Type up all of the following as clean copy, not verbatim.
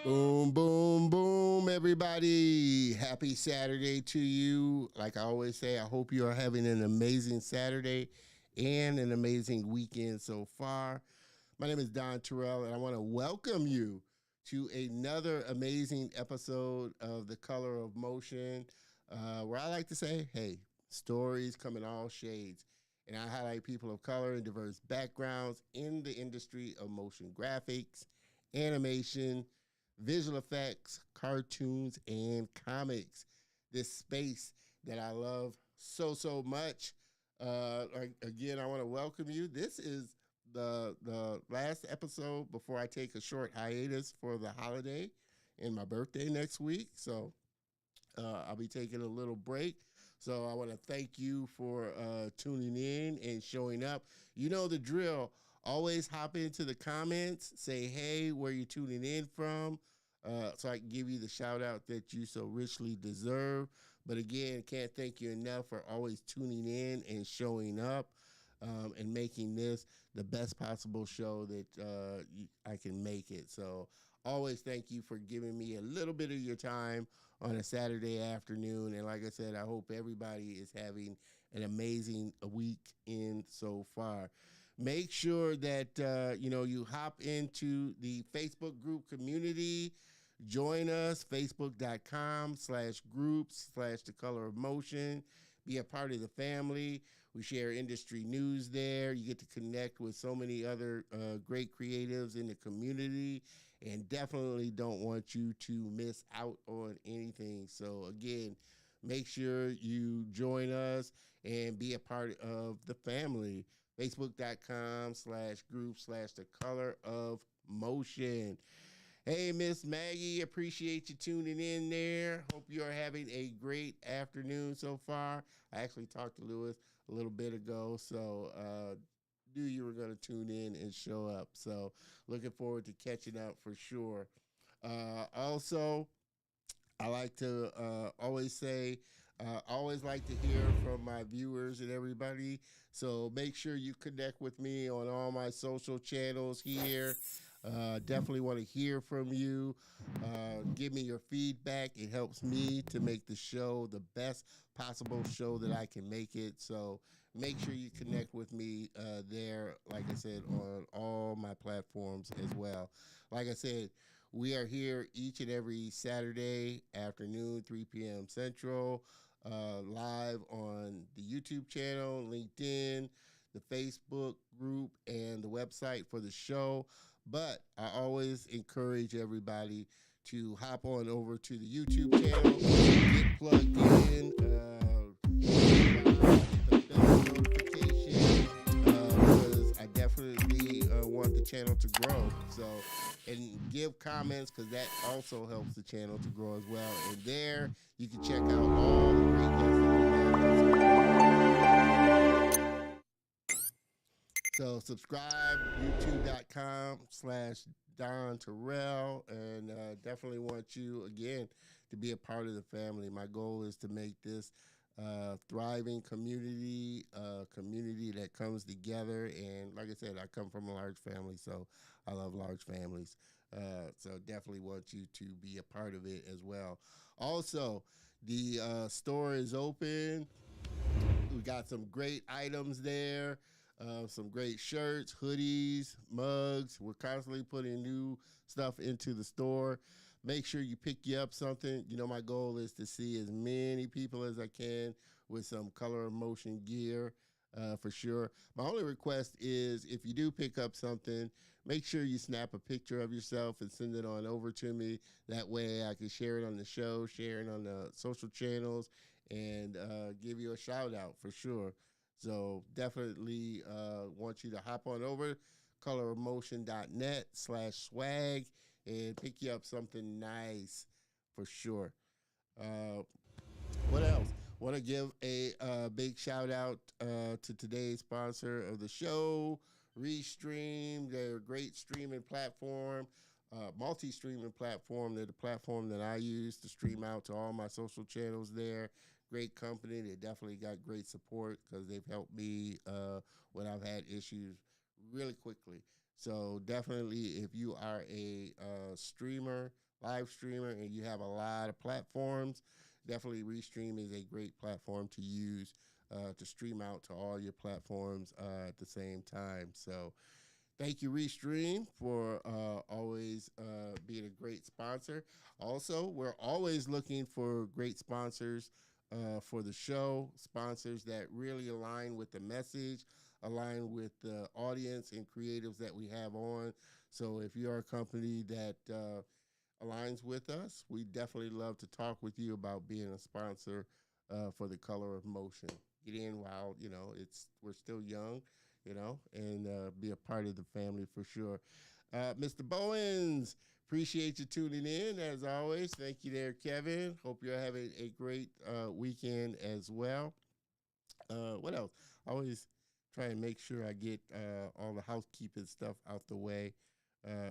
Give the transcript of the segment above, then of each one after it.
Boom, boom, boom, everybody. Happy Saturday to you. Like I always say, I hope you are having an amazing Saturday and an amazing weekend so far. My name is Don Terrell, and I want to welcome you to another amazing episode of The Color of Motion, where I like to say, hey, stories come in all shades. And I highlight people of color and diverse backgrounds in the industry of motion graphics, animation, visual effects, cartoons, and comics. This space that I love so much. Again, I want to welcome you. This is the last episode before I take a short hiatus for the holiday and my birthday next week. So I'll be taking a little break. So I want to thank you for tuning in and showing up. You know the drill. Always hop into the comments, say, hey, where you tuning in from, so I can give you the shout out that you so richly deserve. But again, can't thank you enough for always tuning in and showing up and making this the best possible show that I can make it. So always thank you for giving me a little bit of your time on a Saturday afternoon. And like I said, I hope everybody is having an amazing weekend so far. Make sure that you hop into the Facebook group community. Join us, facebook.com/groups/the color of motion. Be a part of the family. We share industry news there. You get to connect with so many other great creatives in the community, and definitely don't want you to miss out on anything. So again, make sure you join us and be a part of the family. Facebook.com/group/the color of motion. Hey, Miss Maggie, appreciate you tuning in there. Hope you are having a great afternoon so far. I actually talked to Lewis a little bit ago, so knew you were going to tune in and show up. So looking forward to catching up for sure. Also, I like to always say, always like to hear from my viewers and everybody. So make sure you connect with me on all my social channels here. Definitely want to hear from you. Give me your feedback. It helps me to make the show the best possible show that I can make it. So make sure you connect with me there, like I said, on all my platforms as well. Like I said, we are here each and every Saturday afternoon, 3 p.m. Central, live on the YouTube channel, LinkedIn, the Facebook group, and the website for the show. But I always encourage everybody to hop on over to the YouTube channel, get plugged in, hit the bell notification, because I definitely want the channel to grow. So, and give comments because that also helps the channel to grow as well. And there you can check out all the great guests that we have. So subscribe, youtube.com/Don Terrell, and definitely want you, again, to be a part of the family. My goal is to make this thriving community, community that comes together. And like I said, I come from a large family, so I love large families. So definitely want you to be a part of it as well. Also, the store is open. We got some great items there. Some great shirts, hoodies, mugs. We're constantly putting new stuff into the store. Make sure you pick you up something. You know, my goal is to see as many people as I can with some color of motion gear, for sure. My only request is if you do pick up something, make sure you snap a picture of yourself and send it on over to me. That way I can share it on the show, share it on the social channels, and give you a shout out for sure. So definitely want you to hop on over colorofmotion.net/swag and pick you up something nice for sure. Uh, what else? Want to give a big shout out to today's sponsor of the show, Restream. They're a great streaming platform, multi-streaming platform. They're the platform that I use to stream out to all my social channels there. Great company. They definitely got great support because they've helped me when I've had issues really quickly. So definitely, if you are a streamer live streamer and you have a lot of platforms, definitely Restream is a great platform to use to stream out to all your platforms at the same time. So thank you, Restream, for always being a great sponsor. Also, we're always looking for great sponsors for the show, sponsors that really align with the message, align with the audience and creatives that we have on. So if you're a company that aligns with us, we definitely love to talk with you about being a sponsor for the Color of Motion. Get in while we're still young, and be a part of the family for sure. Mr. Bowens, appreciate you tuning in as always. Thank you there, Kevin. Hope you're having a great weekend as well. What else? I always try and make sure I get all the housekeeping stuff out the way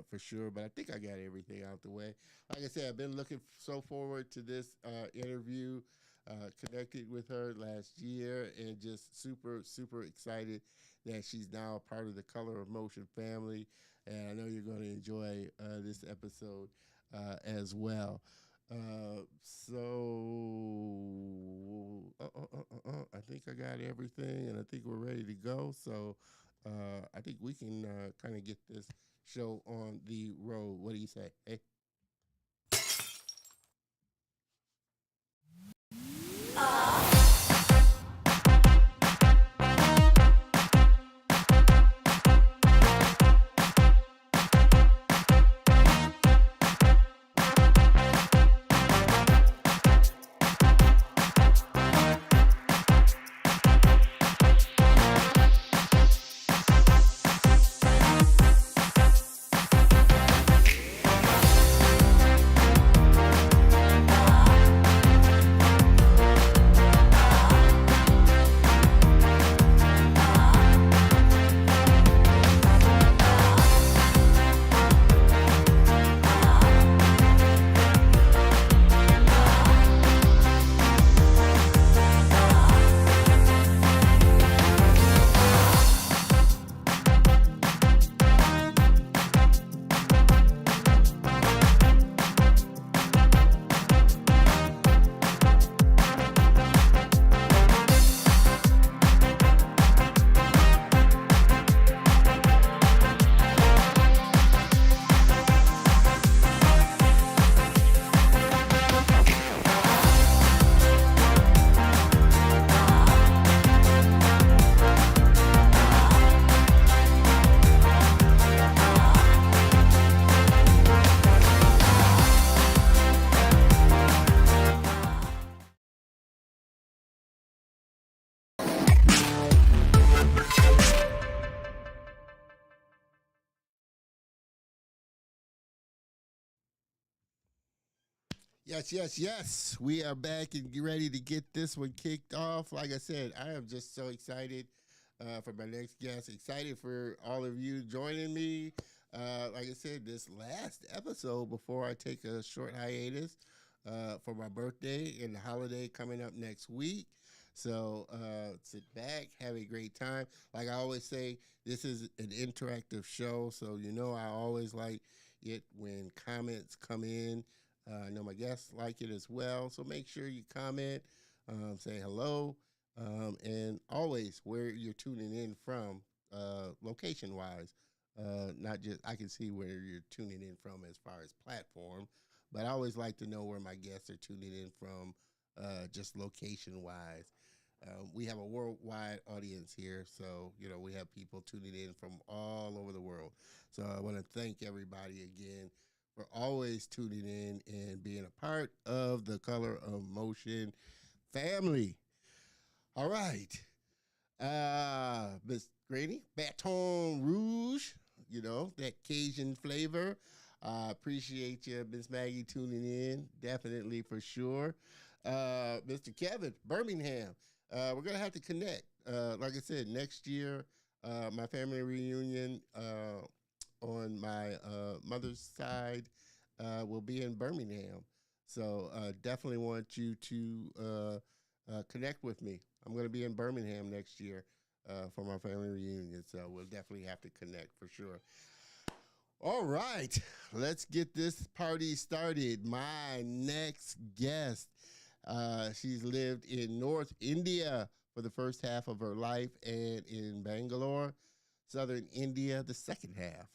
for sure. But I think I got everything out the way. Like I said, I've been looking so forward to this interview. Connected with her last year and just super, super excited that she's now a part of the Color of Motion family. And I know you're going to enjoy this episode as well. I think I got everything, and I think we're ready to go. So I think we can kind of get this show on the road. What do you say? Hey. Yes, yes, yes. We are back and get ready to get this one kicked off. Like I said, I am just so excited for my next guest. Excited for all of you joining me. Like I said, this last episode before I take a short hiatus for my birthday and the holiday coming up next week. So sit back, have a great time. Like I always say, this is an interactive show. So, I always like it when comments come in. I know my guests like it as well. So make sure you comment, say hello, and always where you're tuning in from, location wise. Not just, I can see where you're tuning in from as far as platform, but I always like to know where my guests are tuning in from, just location wise. We have a worldwide audience here, so we have people tuning in from all over the world. So I want to thank everybody again for always tuning in and being a part of the Color of Motion family. All right. Miss Grady, Baton Rouge, that Cajun flavor. Appreciate you, Miss Maggie, tuning in. Definitely for sure. Mr. Kevin, Birmingham. We're going to have to connect. Like I said, next year, my family reunion on my mother's side will be in Birmingham. So definitely want you to connect with me. I'm going to be in Birmingham next year for my family reunion. So we'll definitely have to connect for sure. All right, let's get this party started. My next guest, she's lived in North India for the first half of her life and in Bangalore, Southern India, the second half.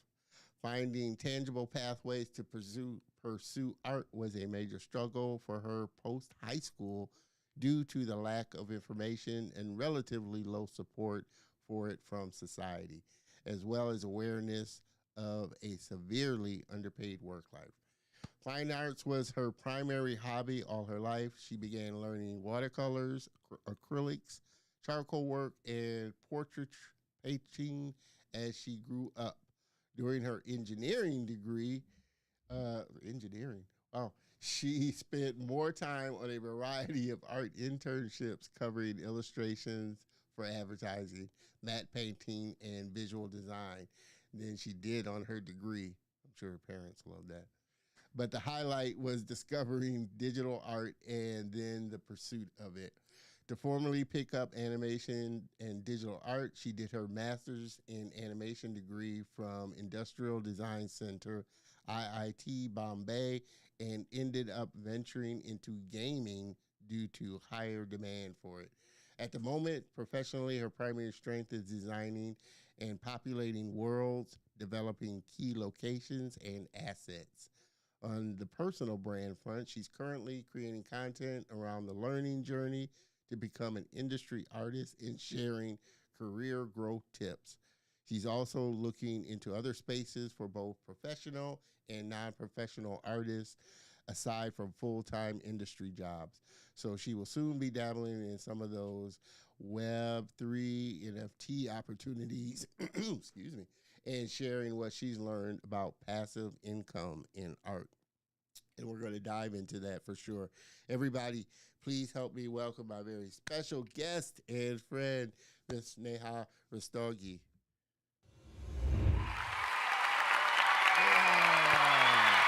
Finding tangible pathways to pursue art was a major struggle for her post high school due to the lack of information and relatively low support for it from society, as well as awareness of a severely underpaid work life. Fine arts was her primary hobby all her life. She began learning watercolors, acrylics, charcoal work, and portrait painting as she grew up. During her engineering degree, engineering, wow, she spent more time on a variety of art internships covering illustrations for advertising, matte painting, and visual design than she did on her degree. I'm sure her parents love that. But the highlight was discovering digital art and then the pursuit of it. To formally pick up animation and digital art, she did her master's in animation degree from Industrial Design Center, IIT Bombay, and ended up venturing into gaming due to higher demand for it. At the moment, professionally, her primary strength is designing and populating worlds, developing key locations and assets. On the personal brand front, she's currently creating content around the learning journey to become an industry artist and sharing career growth tips. She's also looking into other spaces for both professional and non professional artists aside from full time industry jobs. So she will soon be dabbling in some of those Web3 NFT opportunities, excuse me, and sharing what she's learned about passive income in art. And we're going to dive into that for sure. Everybody, please help me welcome my very special guest and friend, Miss Neha Rastogi. Yeah.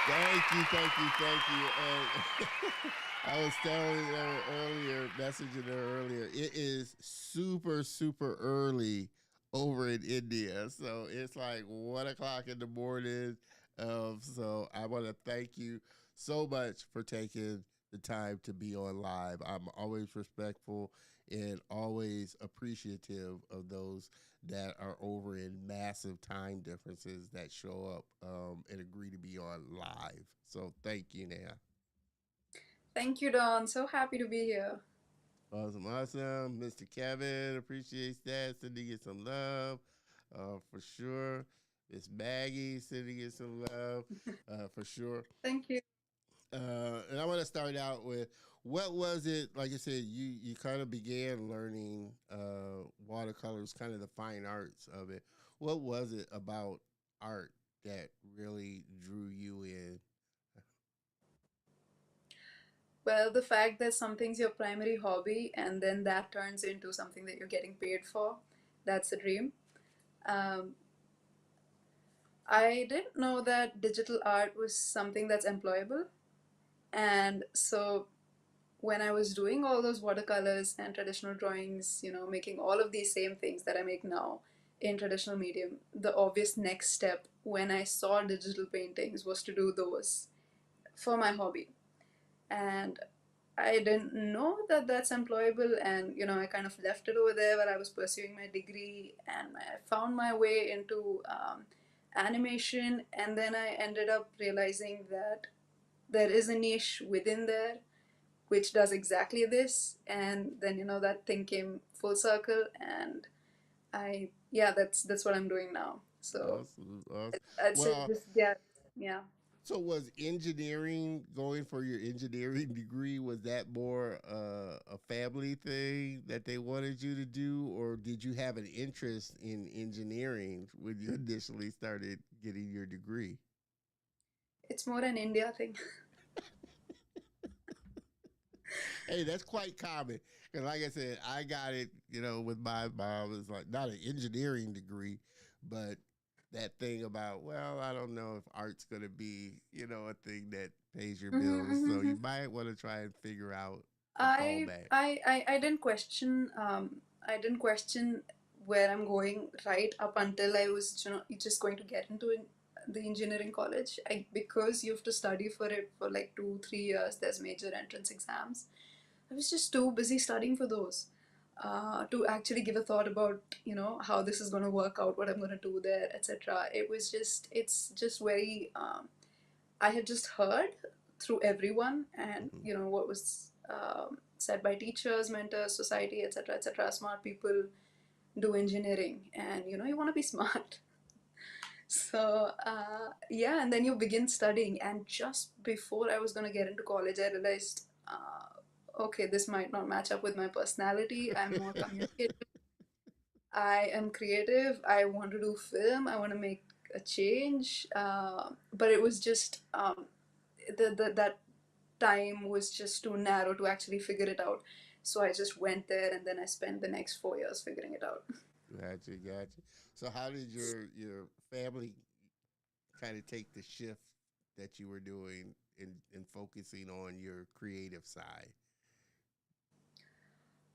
Thank you. And I was telling her earlier, messaging her earlier, it is super early over in India. So it's like 1 o'clock in the morning. So I want to thank you so much for taking the time to be on live. I'm always respectful and always appreciative of those that are over in massive time differences that show up and agree to be on live. So thank you, Now. Thank you, Don. So happy to be here. Awesome. Mr. Kevin appreciates that. Sending you some love for sure. Miss Maggie sending you some love for sure. Thank you. And I want to start out with what was it? Like I said, you kind of began learning watercolors, kind of the fine arts of it. What was it about art that really drew you in? Well, the fact that something's your primary hobby and then that turns into something that you're getting paid for, that's a dream. Um, I didn't know that digital art was something that's employable. And so when I was doing all those watercolors and traditional drawings, making all of these same things that I make now in traditional medium, the obvious next step when I saw digital paintings was to do those for my hobby. And I didn't know that that's employable, and I kind of left it over there while I was pursuing my degree, and I found my way into animation, and then I ended up realizing that there is a niche within there which does exactly this, and then that thing came full circle, and yeah, that's what I'm doing now. So Awesome. I'd say Well, just yeah, yeah. so was engineering going for your engineering degree? Was that more a family thing that they wanted you to do, or did you have an interest in engineering when you initially started getting your degree? It's more an India thing. Hey, that's quite common. Because, like I said, I got it, with my mom. It's like not an engineering degree, but that thing about, well, I don't know if art's going to be, a thing that pays your bills. So you might want to try and figure out a I fallback. I I, I didn't question. I didn't question where I'm going right up until I was, just going to get into the engineering college. Because you have to study for it for like 2 3 years. There's major entrance exams. I was just too busy studying for those to actually give a thought about, how this is going to work out, what I'm going to do there, etc. It's just very. I had just heard through everyone, and Hmm. what was said by teachers, mentors, society, etc., etc. Smart people do engineering, and you want to be smart. So yeah, and then you begin studying, and just before I was going to get into college, I realized, okay, this might not match up with my personality. I'm more communicative. I am creative. I want to do film. I want to make a change. But it was just that time was just too narrow to actually figure it out. So I just went there, and then I spent the next 4 years figuring it out. Gotcha, gotcha. So how did your family kind of take the shift that you were doing in focusing on your creative side?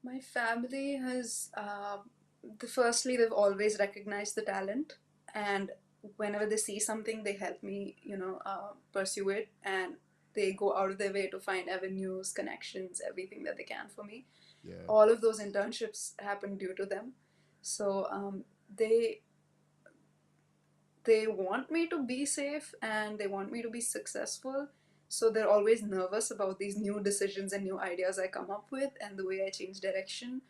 My family has, firstly, they've always recognized the talent, and whenever they see something, they help me, pursue it, and they go out of their way to find avenues, connections, everything that they can for me. Yeah, All of those internships happen due to them. So they they want me to be safe and they want me to be successful. So they're always nervous about these new decisions and new ideas I come up with and the way I change direction.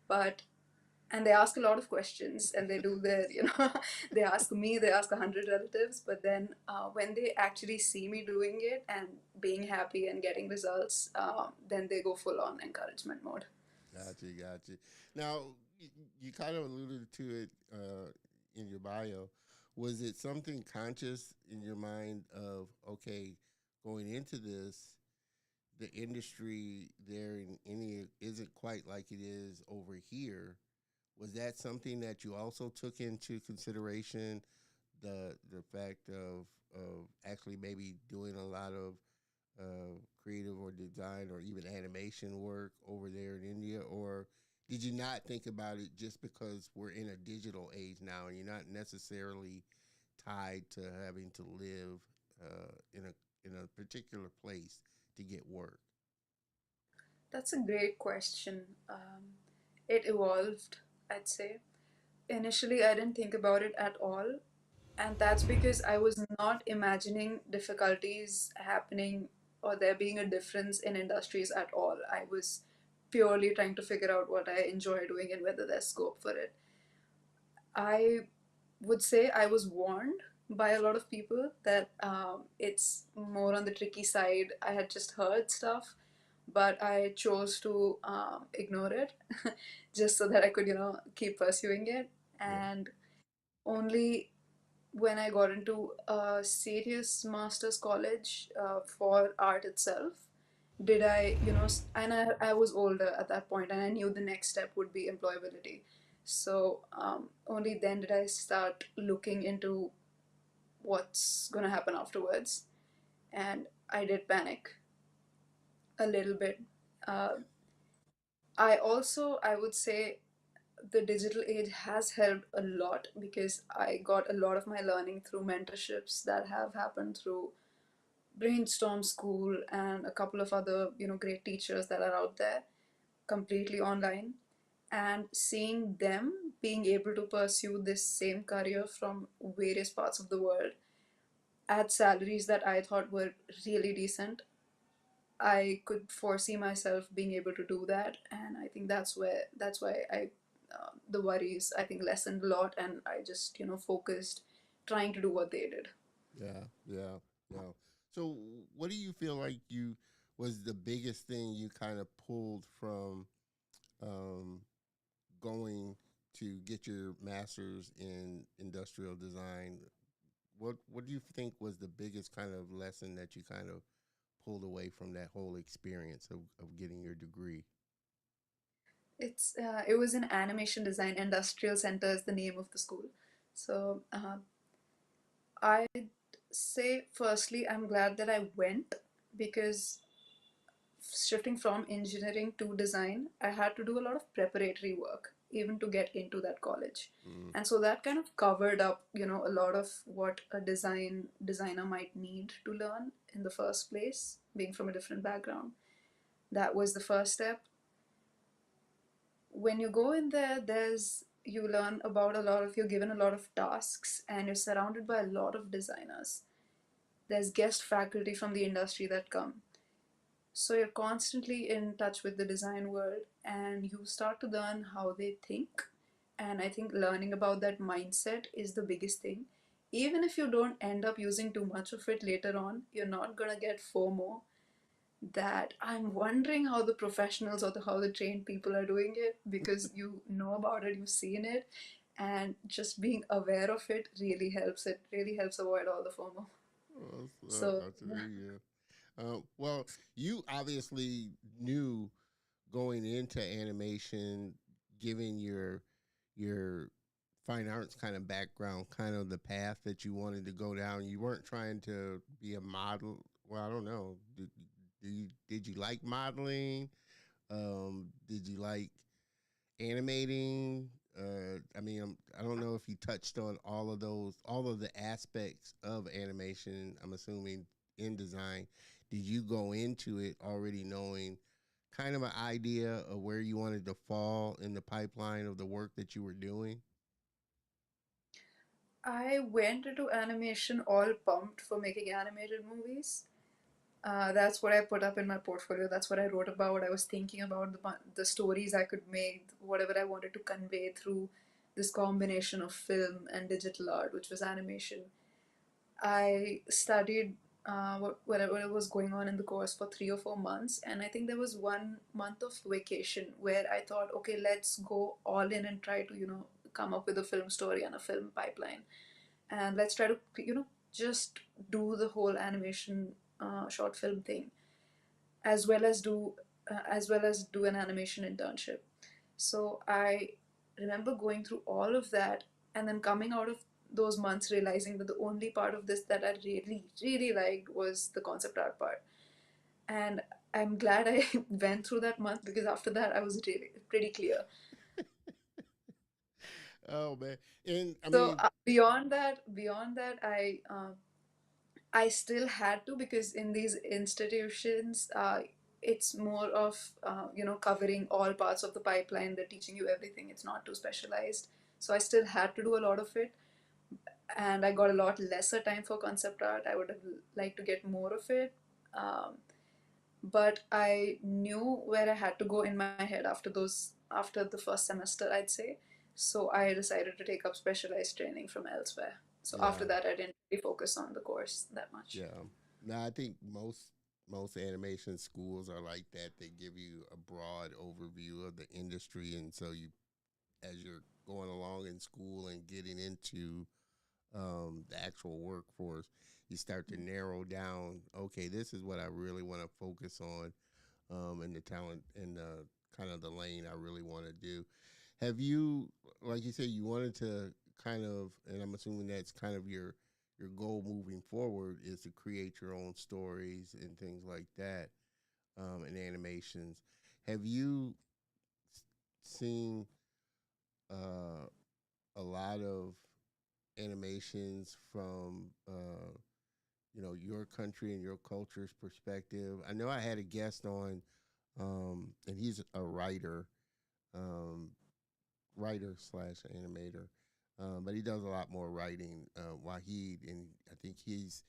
But and they ask a lot of questions and they do their they ask me, they ask 100 relatives, but then when they actually see me doing it and being happy and getting results, then they go full on encouragement mode. gotcha, gotcha. Now you kind of alluded to it in your bio. Was it something conscious in your mind of okay, going into this, the industry there in India isn't quite like it is over here? Was that something that you also took into consideration? The fact of actually maybe doing a lot of creative or design or even animation work over there in India, or did you not think about it just because we're in a digital age now and you're not necessarily tied to having to live in a particular place to get work? That's a great question. It evolved, I'd say. Initially, I didn't think about it at all, and that's because I was not imagining difficulties happening or there being a difference in industries at all. I was purely trying to figure out what I enjoy doing and whether there's scope for it. I would say I was warned by a lot of people that it's more on the tricky side. I had just heard stuff, but I chose to ignore it just so that I could, keep pursuing it. Yeah, And only when I got into a serious master's college for art itself did I, and I was older at that point and I knew the next step would be employability. So only then did I start looking into what's going to happen afterwards. And I did panic a little bit. Uh, I would say the digital age has helped a lot because I got a lot of my learning through mentorships that have happened through Brainstorm School and a couple of other, great teachers that are out there completely online. And seeing them being able to pursue this same career from various parts of the world at salaries that I thought were really decent, I could foresee myself being able to do that, and I think that's why the worries I think lessened a lot, and I just focused trying to do what they did. yeah, yeah, yeah. So, what do you feel like you was the biggest thing you kind of pulled from um, going to get your master's in industrial design? What do you think was the biggest kind of lesson that you kind of pulled away from that whole experience of getting your degree? It was an animation design. Industrial Center is the name of the school. So I'd say firstly I'm glad that I went because shifting from engineering to design, I had to do a lot of preparatory work. even to get into that college. Mm. And so that kind of covered up, a lot of what a designer might need to learn in the first place, being from a different background. That was the first step. When you go in there, you learn about you're given a lot of tasks, and you're surrounded by a lot of designers. There's guest faculty from the industry that come. So you're constantly in touch with the design world, and you start to learn how they think. And I think learning about that mindset is the biggest thing. Even if you don't end up using too much of it later on, you're not gonna get FOMO that I'm wondering how the professionals or how the trained people are doing it, because you know about it, you've seen it, and just being aware of it really helps. It really helps avoid all the FOMO. So, I tell you. Well, you obviously knew going into animation, given your fine arts kind of background, kind of the path that you wanted to go down. You weren't trying to be a model. Well, I don't know. Did you like modeling? Did you like animating? I mean, I don't know if you touched on all of the aspects of animation. I'm assuming in design. Did you go into it already knowing kind of an idea of where you wanted to fall in the pipeline of the work that you were doing? I went into animation all pumped for making animated movies. That's what I put up in my portfolio. That's what I wrote about. I was thinking about the stories I could make, whatever I wanted to convey through this combination of film and digital art, which was animation. I studied whatever was going on in the course for 3 or 4 months, and I think there was 1 month of vacation where I thought, okay, let's go all in and try to come up with a film story and a film pipeline, and let's try to just do the whole animation short film thing, as well as do an animation internship. So I remember going through all of that, and then coming out of those months realizing that the only part of this that I really really liked was the concept art part. And I'm glad I went through that month, because after that I was really pretty clear. Oh man, and I So mean, beyond that, I still had to, because in these institutions, it's more of covering all parts of the pipeline. They're teaching you everything. It's not too specialized. So I still had to do a lot of it, and I got a lot lesser time for concept art. I would have liked to get more of it, um, but I knew where I had to go in my head after the first semester, I'd say. So I decided to take up specialized training from elsewhere. So after yeah, that, I didn't really focus on the course that much. yeah. Now I think most animation schools are like that. They give you a broad overview of the industry, and so you, as you're going along in school and getting into the actual workforce, you start to narrow down. Okay, this is what I really want to focus on, and the talent and the kind of the lane I really want to do. Have you, like you said, you wanted to kind of, and I'm assuming that's kind of your goal moving forward is to create your own stories and things like that, and animations. Have you seen uh, a lot of animations from your country and your culture's perspective? I know I had a guest on, and he's a um, writer slash animator, but he does a lot more writing. Wahid, and I think he's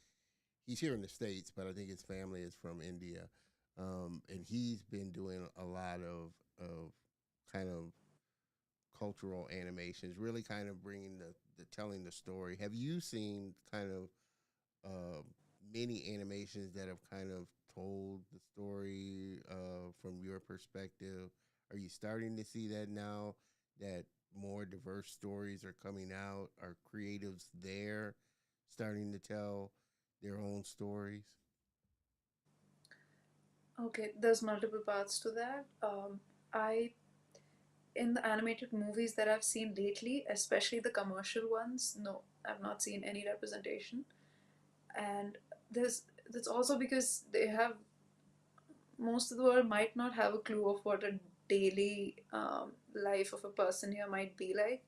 here in the states, but I think his family is from India, and he's been doing a lot of kind of cultural animations, really kind of bringing the telling the story. Have you seen kind of uh, many animations that have kind of told the story from your perspective? Are you starting to see that now that more diverse stories are coming out? Are creatives there starting to tell their own stories? Okay, there's multiple parts to that. I In the animated movies that I've seen lately, especially the commercial ones, no, I've not seen any representation. And that's also because they have most of the world might not have a clue of what a daily life of a person here might be like.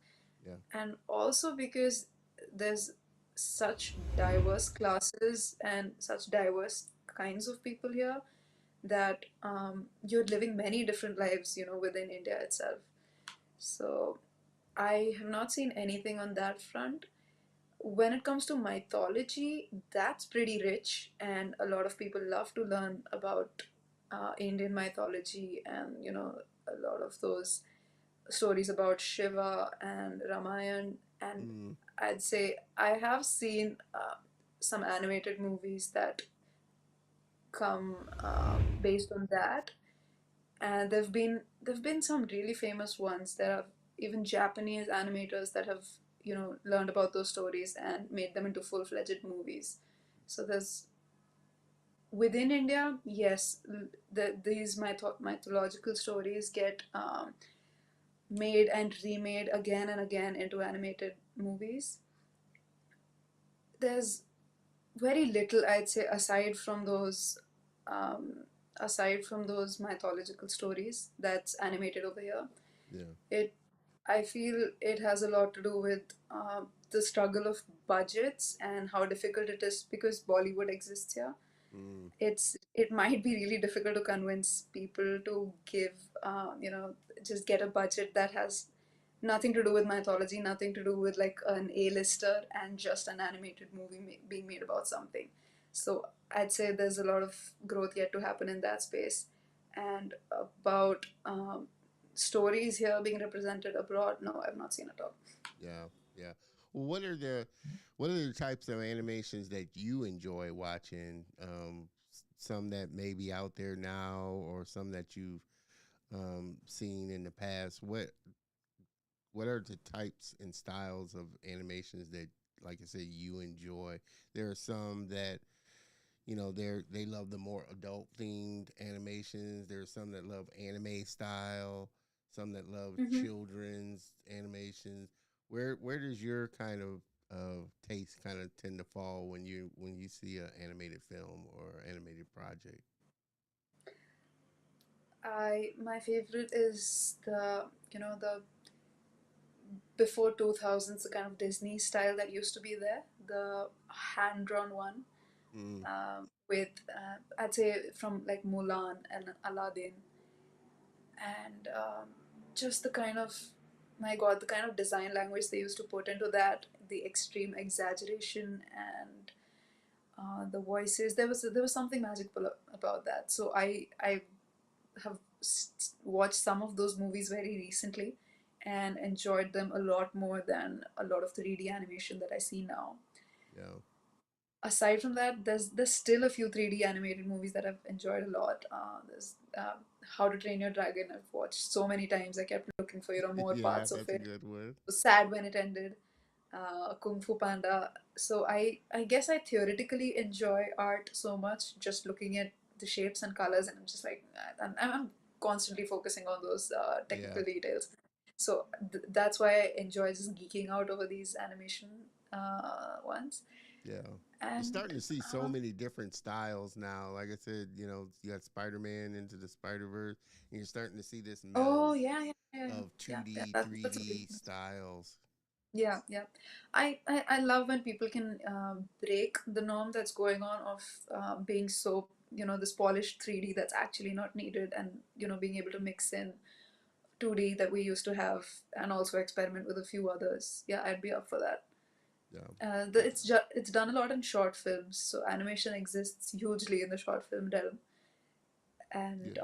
Yeah. And also because there's such diverse classes and such diverse kinds of people here, that you're living many different lives, within India itself. So I have not seen anything on that front. When it comes to mythology, that's pretty rich, and a lot of people love to learn about Indian mythology, and a lot of those stories about Shiva and Ramayan. And Mm. I'd say I have seen some animated movies that come based on that, and there've been some really famous ones. There are even Japanese animators that have learned about those stories and made them into full-fledged movies. So there's within India, yes, these mythological stories get made and remade again and again into animated movies. There's very little, I'd say, um, aside from those mythological stories that's animated over here. Yeah. It, I feel it has a lot to do with the struggle of budgets and how difficult it is because Bollywood exists here. Mm. It might be really difficult to convince people to give, just get a budget that has nothing to do with mythology, nothing to do with like an A-lister, and just an animated movie being made about something. So I'd say there's a lot of growth yet to happen in that space. And about stories here being represented abroad, no, I've not seen at all. Yeah. Yeah. Well, what are the types of animations that you enjoy watching? Some that may be out there now, or some that you've seen in the past. What are the types and styles of animations that, like I said, you enjoy? There are some that they love the more adult themed animations. There are some that love anime style, some that love Hmm. children's animations. Where does your kind of taste kind of tend to fall when you see an animated film or animated project? My favorite is the before 2000s, the kind of Disney style that used to be there, the hand drawn one, Mm, with I'd say from like Mulan and Aladdin, and just the kind of, my God, the kind of design language they used to put into that, the extreme exaggeration and the voices. There was something magical about that. So I have watched some of those movies very recently and enjoyed them a lot more than a lot of 3D animation that I see now. yeah, Aside from that, there's still a few 3D animated movies that I've enjoyed a lot. There's How to Train Your Dragon. I've watched so many times. I kept looking for more yeah, parts of that's a it. good one. Was sad when it ended. Kung Fu Panda. So I guess I theoretically enjoy art so much just looking at the shapes and colors, and I'm just like I'm constantly focusing on those Yeah, technical details. So that's why I enjoy just geeking out over these animation ones. yeah. You're And starting to see so uh, many different styles now. Like I said, you got Spider Man into the Spider Verse, and you're starting to see this oh melding yeah, yeah, yeah, of yeah, yeah. 2D, That's a big 3D thing. styles. Yeah, yeah. I love when people can break the norm that's going on of being so, this polished 3D that's actually not needed, and, being able to mix in 2D that we used to have and also experiment with a few others. Yeah, I'd be up for that. Yeah, It's done a lot in short films, so animation exists hugely in the short film realm, and yeah.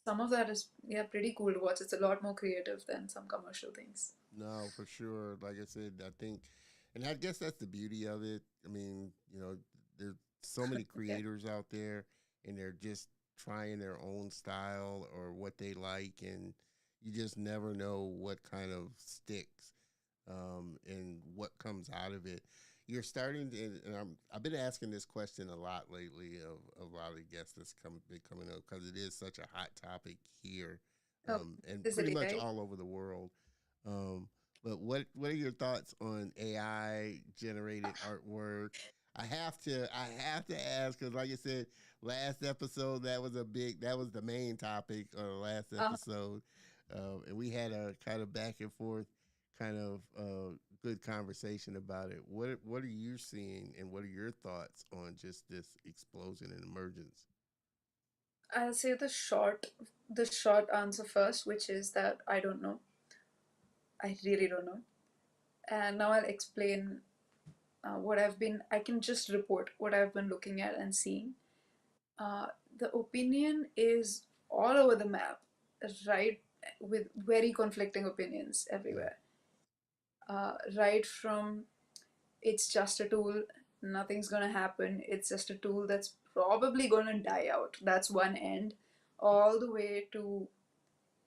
some of that is, yeah, pretty cool to watch. It's a lot more creative than some commercial things. No, for sure. Like I said, I think, and I guess that's the beauty of it. I mean, there's so many Yeah. creators out there, and they're just trying their own style or what they like, and you just never know what kind of sticks, and what comes out of it. You're starting to, and I've been asking this question a lot lately of a lot of the guests that's been coming up because it is such a hot topic here, Oh, and is pretty it much AI? all over the world. Um, but what are your thoughts on AI generated artwork? I have to ask because, like I said, last episode that was the main topic of the last Uh, episode, and we had a kind of back and forth, kind of good conversation about it. What are you seeing, and what are your thoughts on just this explosion and emergence? I'll say the short answer first, which is that I don't know. I really don't know. And now I'll explain what I've been. I can just report what I've been looking at and seeing. Uh, the opinion is all over the map, right? With very conflicting opinions Yeah. everywhere. Right from it's just a tool, nothing's gonna happen, it's just a tool that's probably gonna die out. That's one end, all the way to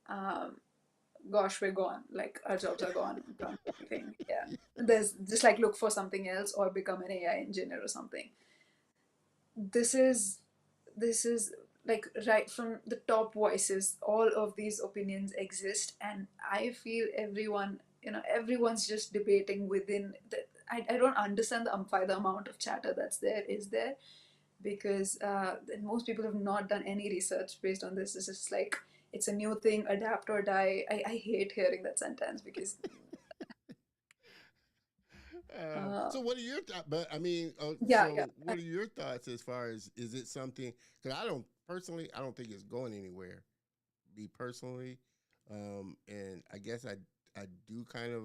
um, gosh, we're gone. Like our jobs are gone. We can't do anything. Yeah. There's just like look for something else or become an AI engineer or something. This is this is like right from the top voices, all of these opinions exist, and I feel everyone's just debating within the, I don't understand the amount of chatter that's there is there because most people have not done any research based on this. It's just like it's a new thing, adapt or die. I hate hearing that sentence because uh, So what are your thoughts? But I mean, yeah, yeah. so what are your thoughts as far as is it something? Because I don't think it's going anywhere. Me personally, and I guess I do kind of,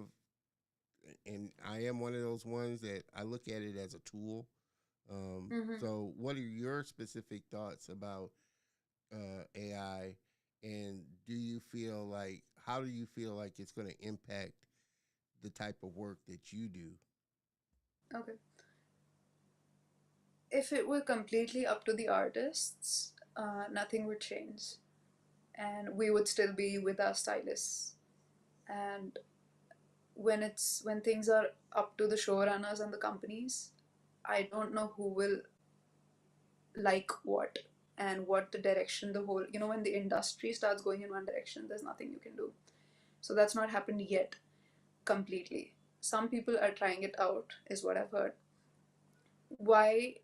and I am one of those ones that I look at it as a tool. Hmm. So what are your specific thoughts about AI, and do you feel like how do you feel like it's going to impact the type of work that you do? Okay. If it were completely up to the artists, nothing would change, and we would still be with our stylists. And when things are up to the showrunners and the companies, I don't know who will like what and what the direction the whole when the industry starts going in one direction, there's nothing you can do. So that's not happened yet completely. Some people are trying it out, is what I've heard. Why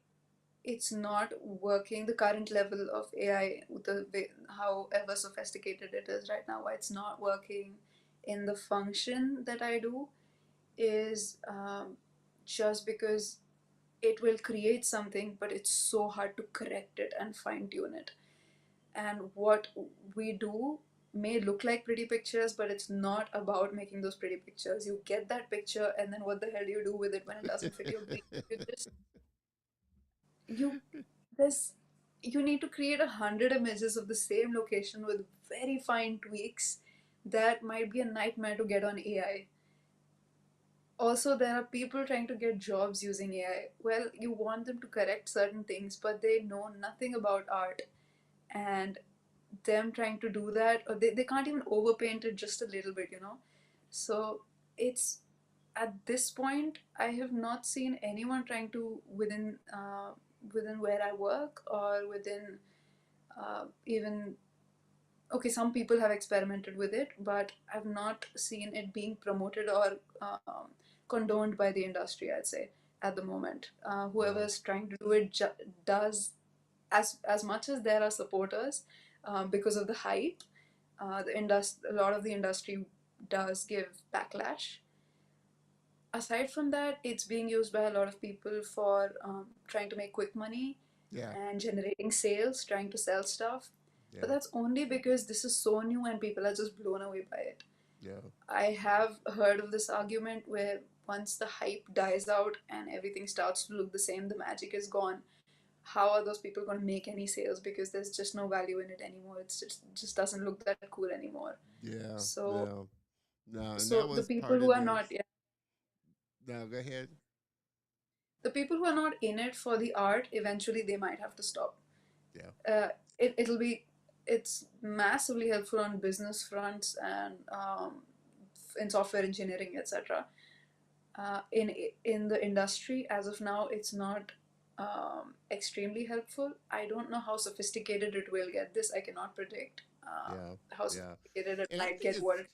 it's not working, the current level of AI, the way, however sophisticated it is right now, why it's not working in the function that I do is just because it will create something, but it's so hard to correct it and fine tune it. And what we do may look like pretty pictures, but it's not about making those pretty pictures. You get that picture, and then what the hell do you do with it when it doesn't fit your brief? You just you there's you need to create 100 images of the same location with very fine tweaks that might be a nightmare to get on AI. Also, there are people trying to get jobs using AI. Well, you want them to correct certain things, but they know nothing about art. And them trying to do that, or they can't even overpaint it just a little bit. So it's at this point, I have not seen anyone trying to within where I work or within even okay, some people have experimented with it, but I've not seen it being promoted or condoned by the industry, I'd say, at the moment. Yeah, Whoever's trying to do it does, as much as there are supporters because of the hype. A lot of the industry does give backlash. Aside from that, it's being used by a lot of people for trying to make quick money yeah, and generating sales, trying to sell stuff. But yeah, that's only because this is so new and people are just blown away by it. yeah. I have heard of this argument where once the hype dies out and everything starts to look the same, the magic is gone. How are those people going to make any sales? Because there's just no value in it anymore. Just doesn't look that cool anymore. Yeah, So yeah. No, and that so the was people part who of are this. not yeah, Now, go ahead. the people who are not in it for the art, eventually they might have to stop. Yeah, uh, it'll be it's massively helpful on business fronts and in software engineering, etc. In the industry, as of now, it's not extremely helpful. I don't know how sophisticated it will get. This I cannot predict. yeah, How yeah. sophisticated it And might get. What it,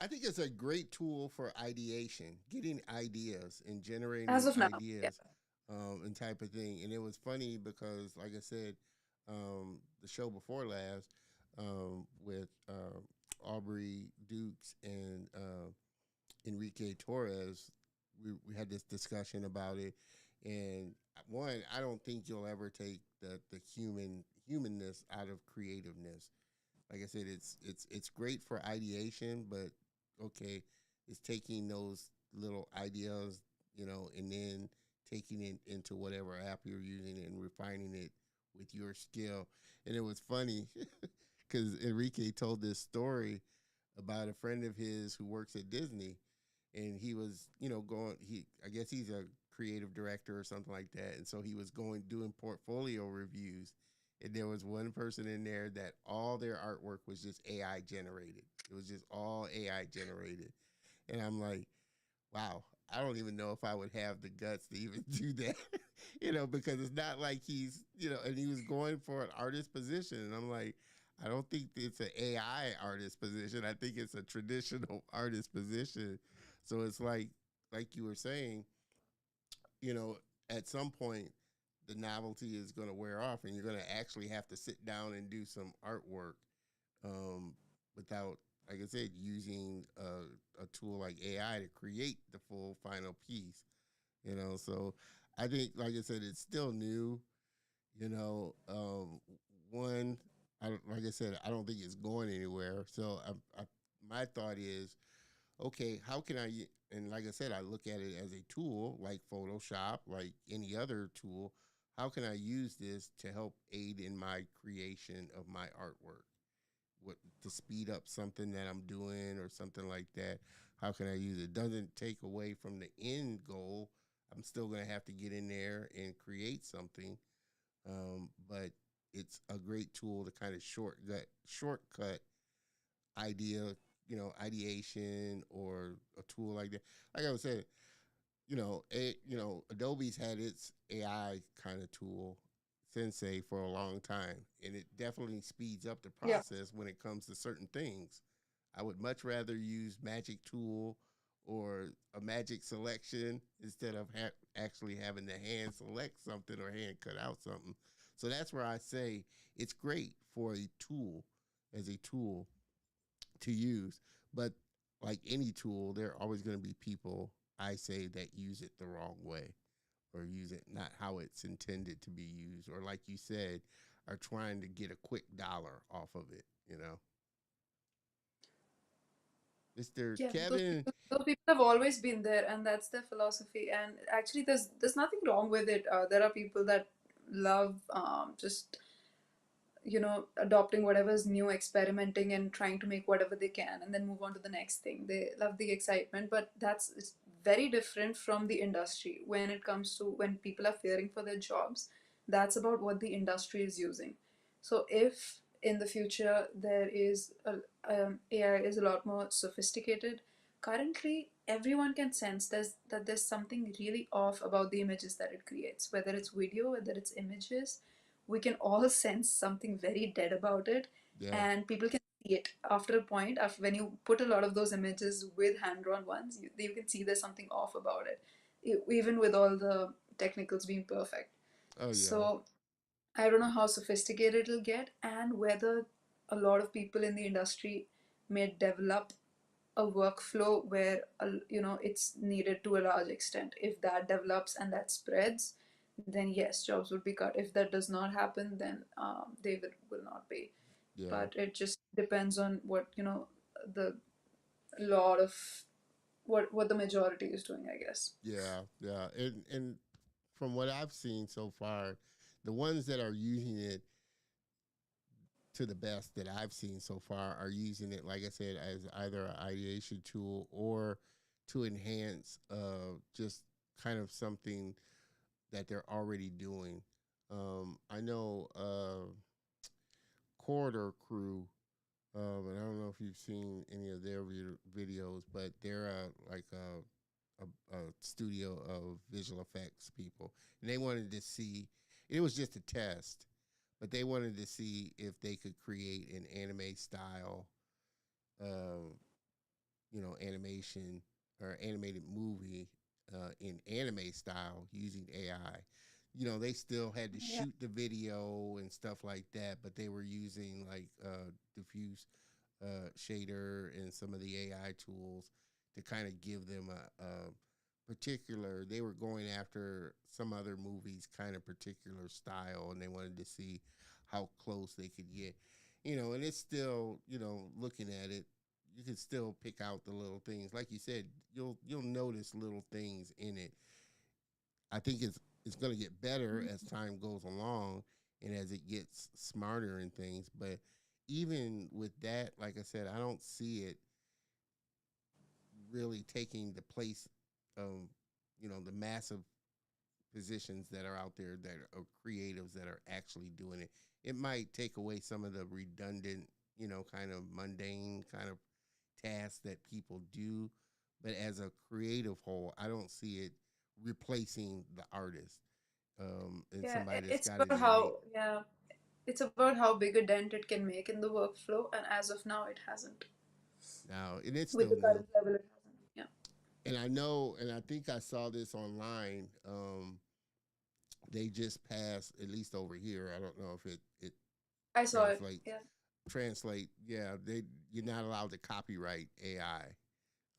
I think it's a great tool for ideation, getting ideas and as generating of now, yeah. ideas and type of thing. And it was funny because, like I said, the show before last with Aubrey Dukes and Enrique Torres, we had this discussion about it. And one, I don't think you'll ever take the humanness out of creativeness. Like I said, it's great for ideation, but okay, it's taking those little ideas, and then taking it into whatever app you're using and refining it with your skill. And it was funny because Enrique told this story about a friend of his who works at Disney, and he was, going. I guess he's a creative director or something like that, and so he was going doing portfolio reviews, and there was one person in there that all their artwork was just AI generated. It was just all AI generated, and I'm like, wow, I don't even know if I would have the guts to even do that, because it's not like he's, and he was going for an artist position. And I'm like, I don't think it's an AI artist position. I think it's a traditional artist position. So it's like you were saying, you know, at some point, the novelty is going to wear off and you're going to actually have to sit down and do some artwork um, without, like I said, using a tool like AI to create the full final piece. So I think, like I said, it's still new. You know, one, like I said, I don't think it's going anywhere. So my thought is, okay, how can I? And like I said, I look at it as a tool, like Photoshop, like any other tool. How can I use this to help aid in my creation of my artwork? What to speed up something that I'm doing or something like that. How can I use it? Doesn't take away from the end goal. I'm still gonna have to get in there and create something, but it's a great tool to kind of shortcut idea, ideation or a tool like that. Like I was saying, Adobe's had its AI kind of tool, Sensei, for a long time, and it definitely speeds up the Yeah. process when it comes to certain things. I would much rather use Magic Tool or a Magic Selection instead of actually having to hand select something or hand cut out something. So that's where I say it's great for a tool, as a tool to use. But like any tool, there are always going to be people, I say, that use it the wrong way or use it not how it's intended to be used, or like you said, are trying to get a quick dollar off of it. Mr. Yeah, Kevin. those people have always been there, and that's their philosophy. And actually, there's nothing wrong with it. There are people that love just adopting whatever's new, experimenting and trying to make whatever they can and then move on to the next thing. They love the excitement, but that's it's very different from the industry. When it comes to when people are fearing for their jobs, that's about what the industry is using. So if in the future there is AI is a lot more sophisticated, currently everyone can sense that there's something really off about the images that it creates, whether it's video, whether it's images. We can all sense something very dead about it, Yeah. and people can see it after a point. After when you put a lot of those images with hand-drawn ones, you can see there's something off about it, even with all the technicals being perfect. Oh yeah. So I don't know how sophisticated it'll get and whether a lot of people in the industry may develop a workflow where it's needed to a large extent. If that develops and that spreads, then yes, jobs would be cut. If that does not happen, then they will not be. Yeah. But it just depends on what the lot of what the majority is doing, I guess. Yeah. Yeah. And from what I've seen so far, the ones that are using it to the best that I've seen so far are using it, like I said, as either an ideation tool or to enhance just kind of something that they're already doing. I know Corridor Crew, and I don't know if you've seen any of their videos, but they're a studio of visual effects people, and they wanted to see. It was just a test, but they wanted to see if they could create an anime style, uh, animation or animated movie in anime style using AI. You know, they still had to Yeah. shoot the video and stuff like that, but they were using like diffuse shader and some of the AI tools to kind of give them a particular. They were going after some other movies kind of particular style, and they wanted to see how close they could get. You know, and it's still, you know, looking at it, you can still pick out the little things. Like you said, you'll notice little things in it. I think it's going to get better as time goes along and as it gets smarter and things. But even with that, like I said, I don't see it really taking the place of, you know, the massive positions that are out there that are creatives that are actually doing it. It might take away some of the redundant, you know, kind of mundane kind of tasks that people do. But as a creative whole, I don't see it replacing the artist and Yeah, somebody that's it's got an about innate. how, yeah, it's about how big a dent it can make in the workflow, and as of now, it hasn't. Now, and it's With still the new. current level, it hasn't. Yeah, And I know, and I think I saw this online. They just passed, at least over here. I don't know if it I saw it. translates. Yeah. Translate, yeah. You're not allowed to copyright AI.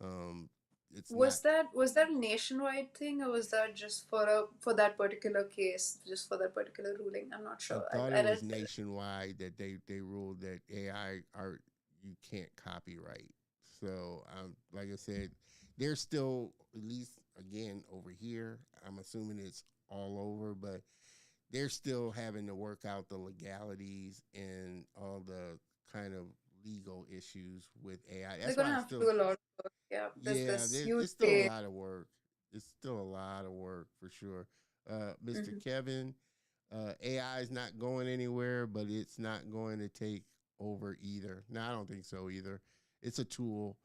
Um, it's not. Was that a nationwide thing, or was that just for that particular case, just for that particular ruling? I'm not I sure. thought I it was read. nationwide that they ruled that AI art you can't copyright. So, like I said, there's still, at least again over here. I'm assuming it's all over, but they're still having to work out the legalities and all the kind of legal issues with AI. They're That's gonna why I have to still, do a lot of work. Yeah, there's yeah, this huge it's still a pay. lot of work. It's still a lot of work for sure. Mr. Hmm. Kevin, AI is not going anywhere, but it's not going to take over either. No, I don't think so either. It's a tool.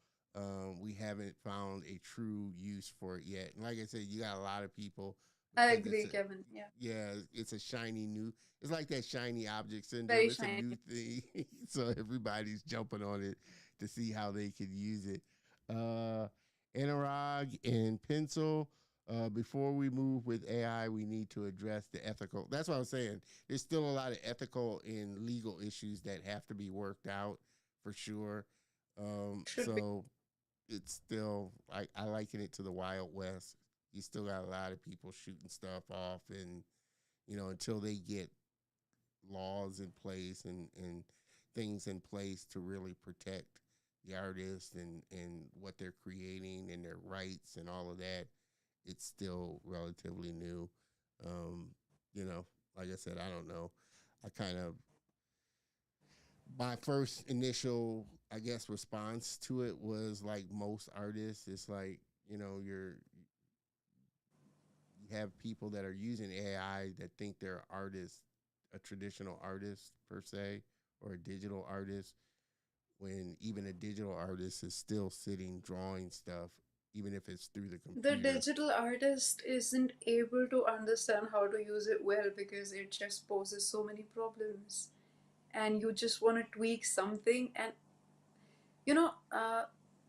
We haven't found a true use for it yet. And like I said, you got a lot of people I because it's agree, a, Kevin. Yeah, yeah, it's a shiny new. It's like that shiny object syndrome. very It's a shiny. new thing, so everybody's jumping on it to see how they could use it. Uh, Analog and pencil. Before we move with AI, we need to address the ethical. That's what I was saying. There's still a lot of ethical and legal issues that have to be worked out for sure. Should be. So it's still, I liken it to the Wild West. You still got a lot of people shooting stuff off, and you know, until they get laws in place and things in place to really protect the artist and what they're creating and their rights and all of that, it's still relatively new. Um, you know, like I said, I don't know. I kind of my first initial, I guess, response to it was like most artists. It's like, you know, you have people that are using AI that think they're artists, a traditional artist per se, or a digital artist, when even a digital artist is still sitting drawing stuff, even if it's through the The computer. digital artist isn't able to understand how to use it well because it just poses so many problems. And you just want to tweak something, and you know,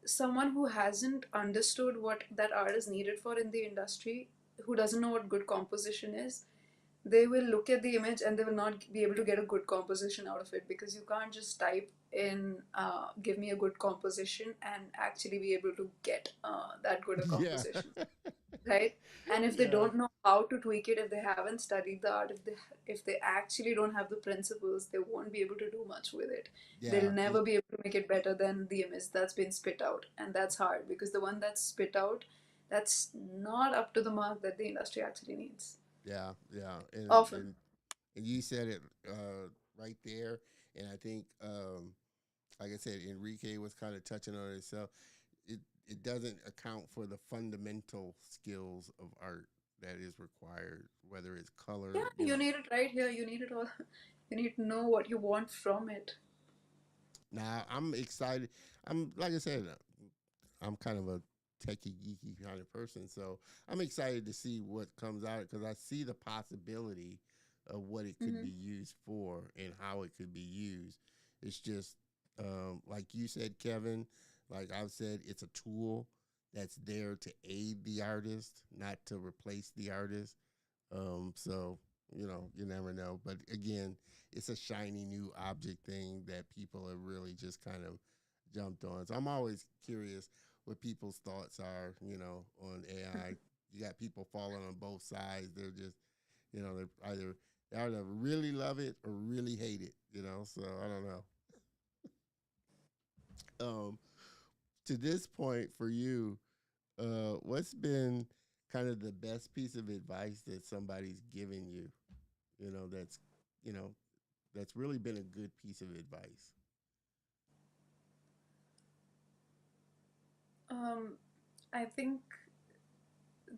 someone who hasn't understood what that art is needed for in the industry, who doesn't know what good composition is, they will look at the image and they will not be able to get a good composition out of it, because you can't just type in give me a good composition and actually be able to get that good a Yeah. composition, right? And if they Yeah. don't know how to tweak it, if they haven't studied the art, if they actually don't have the principles, they won't be able to do much with it. They'll Yeah. never be able to make it better than the image that's been spit out, and that's hard because the one that's spit out, that's not up to the mark that the industry actually needs Yeah. Yeah. often. And you said it right there. And I think, like I said, Enrique was kind of touching on it himself. It it doesn't account for the fundamental skills of art that is required, whether it's color, Yeah, you you know. need it right here. You need it all. You need to know what you want from it. Now I'm excited. I'm like I said, I'm kind of a techie geeky kind of person, so I'm excited to see what comes out because I see the possibility of what it could be Hmm. used for and how it could be used. It's just like you said, Kevin. Like I've said, it's a tool. that's there to aid the artist, not to replace the artist. So you never know. But again, it's a shiny new object thing that people have really just kind of jumped on. So I'm always curious what people's thoughts are, on AI. You got people falling on both sides. They're just, they either really love it or really hate it. So I don't know. Um, to this point for you, what's been kind of the best piece of advice that somebody's given you? That's you know that's really been a good piece of advice. Um, I think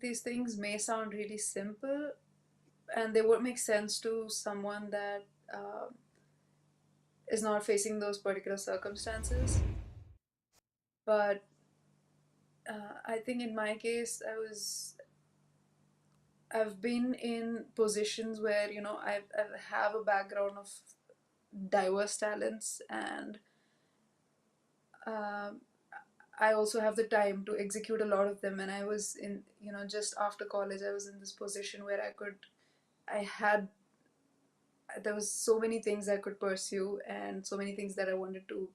these things may sound really simple, and they would make sense to someone that is not facing those particular circumstances. But I think in my case, I've been in positions where I have a background of diverse talents, and um, I also have the time to execute a lot of them. And I was in, just after college, I was in this position where I had, there was so many things I could pursue and so many things that I wanted to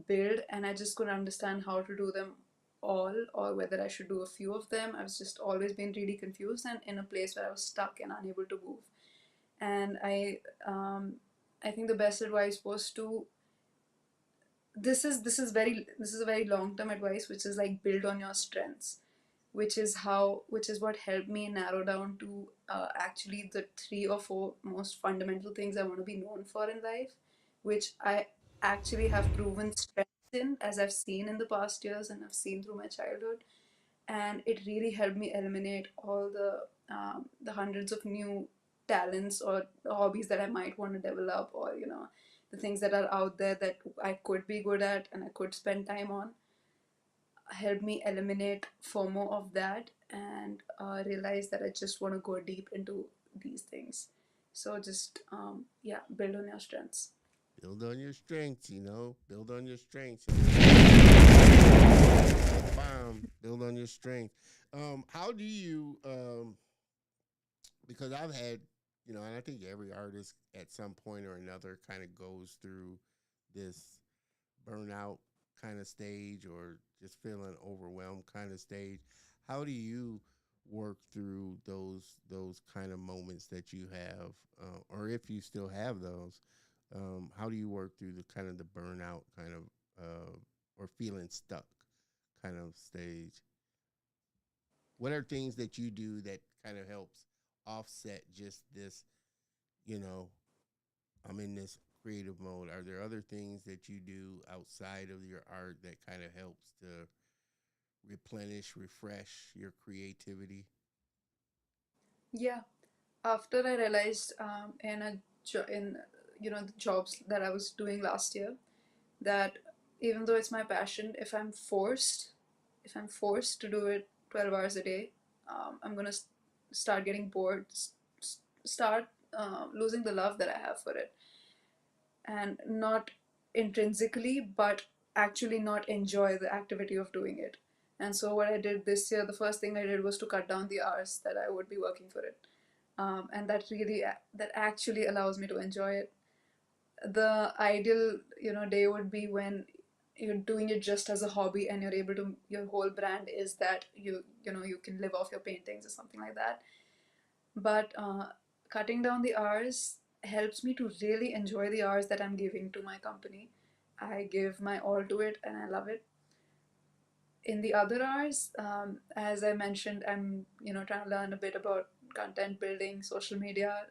build, and I just couldn't understand how to do them all or whether I should do a few of them. I was just always been really confused and in a place where I was stuck and unable to move. And um, I think the best advice was to, this is a very long term advice, which is like build on your strengths, which is what helped me narrow down to actually the three or four most fundamental things I want to be known for in life, which I actually have proven strength in, as I've seen in the past years and I've seen through my childhood. And it really helped me eliminate all the hundreds of new talents or hobbies that I might want to develop, or the things that are out there that I could be good at and I could spend time on. Help me eliminate FOMO of that and realize that I just want to go deep into these things. So just yeah, build on your strengths. Build on your strengths. Build on your strengths. Bomb. Build on your strength. How do you? Because I've had, and I think every artist at some point or another kind of goes through this burnout kind of stage or just feeling overwhelmed kind of stage. How do you work through those kind of moments that you have, or if you still have those? How do you work through the kind of the burnout kind of or feeling stuck kind of stage? What are things that you do that kind of helps offset just this? You know, I'm in this creative mode. Are there other things that you do outside of your art that kind of helps to replenish, refresh your creativity? Yeah. After I realized in the jobs that I was doing last year, that even though it's my passion, if I'm forced to do it 12 hours a day, I'm gonna start getting bored, start losing the love that I have for it, and not intrinsically, but actually not enjoy the activity of doing it. And so what I did this year, the first thing I did was to cut down the hours that I would be working for it, and that actually allows me to enjoy it. The ideal day would be when you're doing it just as a hobby and you're able to, your whole brand is that you can live off your paintings or something like that. But cutting down the hours helps me to really enjoy the hours that I'm giving to my company. I give my all to it and I love it. In the other hours, as I mentioned, I'm trying to learn a bit about content building, social media,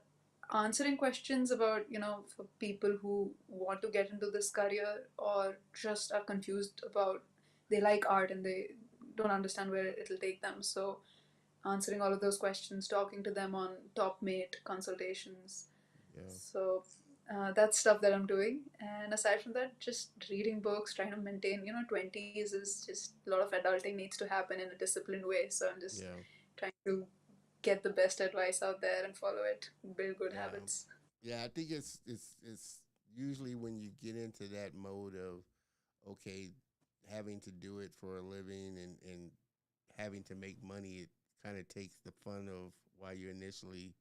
answering questions about for people who want to get into this career or just are confused about, they like art and they don't understand where it'll take them. So answering all of those questions, talking to them on top mate consultations. Yeah, So that's stuff that I'm doing. And aside from that, just reading books, trying to maintain, 20s is just a lot of adulting needs to happen in a disciplined way. So I'm just yeah, trying to get the best advice out there and follow it, build good yeah, habits. yeah. I think it's usually when you get into that mode of okay, having to do it for a living and having to make money, it kind of takes the fun of why you initially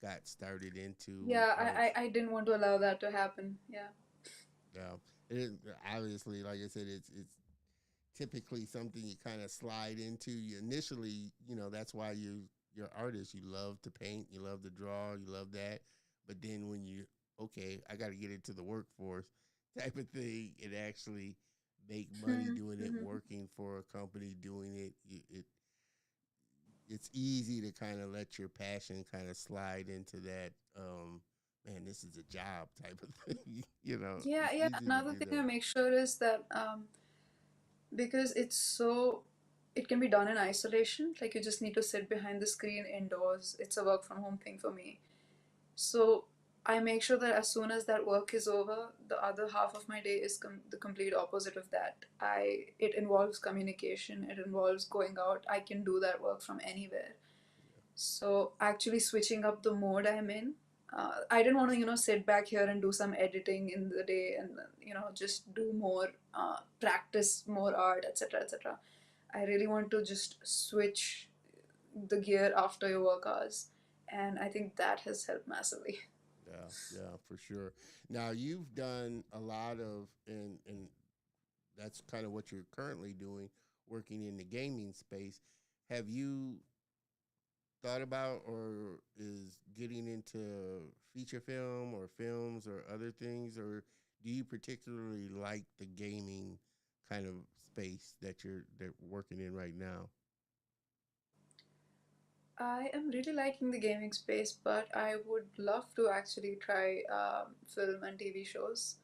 got started into Yeah, art. I didn't want to allow that to happen. Yeah. Yeah, it is, obviously, like I said, it's typically something you kind of slide into. You initially, that's why you're artist. You love to paint, you love to draw, you love that. But then when you okay, I got to get into the workforce type of thing and actually make money Mhm, doing it, mhm. working for a company doing it. It's easy to kind of let your passion kind of slide into that. Man, this is a job type of thing. Yeah, It's yeah. easy to Another do thing I that. make sure is that because it can be done in isolation. Like you just need to sit behind the screen indoors. It's a work from home thing for me. So I make sure that as soon as that work is over, the other half of my day is the complete opposite of that. It involves communication. It involves going out. I can do that work from anywhere. So actually switching up the mode I'm in. I didn't want to, sit back here and do some editing in the day and, just do more, practice more art, etc., etc. I really want to just switch the gear after your work hours. And I think that has helped massively. Yeah, yeah, for sure. Now you've done a lot of, and that's kind of what you're currently doing, working in the gaming space. Have you thought about or is getting into feature film or films or other things, or do you particularly like the gaming kind of space that you're working in right now? I am really liking the gaming space, but I would love to actually try film and TV shows.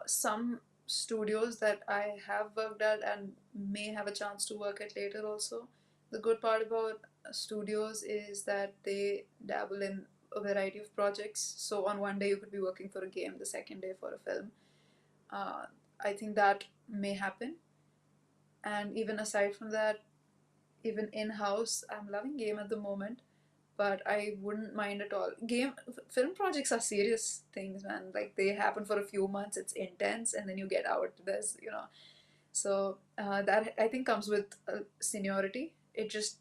Some studios that I have worked at and may have a chance to work at later also. The good part about studios is that they dabble in a variety of projects. So on one day you could be working for a game, the second day for a film. Uh, I think that may happen. And even aside from that, even in house, I'm loving game at the moment, but I wouldn't mind at all. Film projects are serious things, man. Like they happen for a few months, it's intense, and then you get out. So that I think comes with seniority. It just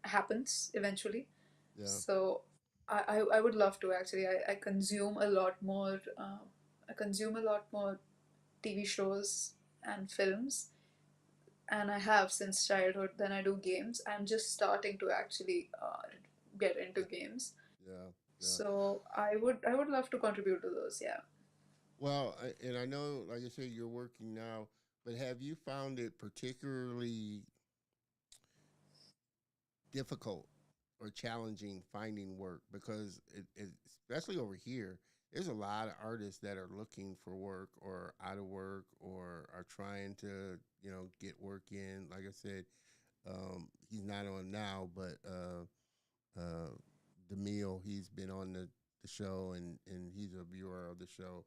happens eventually. Yeah, So I would love to actually. I consume a lot more. I consume a lot more TV shows and films, and I have since childhood. Then I do games. I'm just starting to actually get into games. yeah, yeah. So I would love to contribute to those. Yeah. Well, and I know, like I said, you're working now, but have you found it particularly difficult or challenging finding work? Because especially over here, there's a lot of artists that are looking for work or out of work or are trying to, get work in. Like I said, he's not on now, but uh, Demille, he's been on the show and he's a viewer of the show.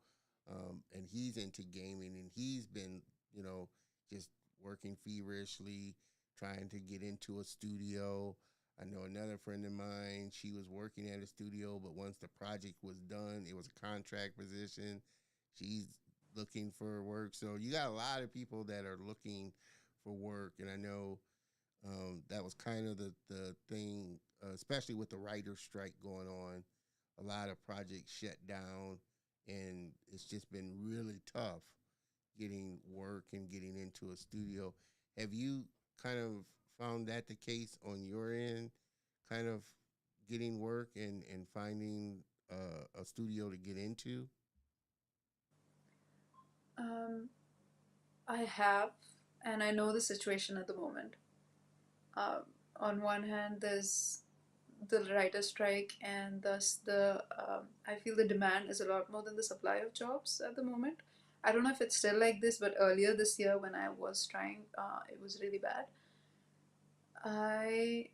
And he's into gaming and he's been, just working feverishly, trying to get into a studio. I know another friend of mine, she was working at a studio, but once the project was done, it was a contract position. She's looking for work. So you got a lot of people that are looking for work. And I know that was kind of the thing, especially with the writer's strike going on. A lot of projects shut down, and it's just been really tough getting work and getting into a studio. Have you kind of found that the case on your end, kind of getting work and finding a studio to get into? Um, I have, and I know the situation at the moment. Um, on one hand, there's the writer's strike, and thus I feel the demand is a lot more than the supply of jobs at the moment. I don't know if it's still like this, but earlier this year when I was trying, it was really bad. I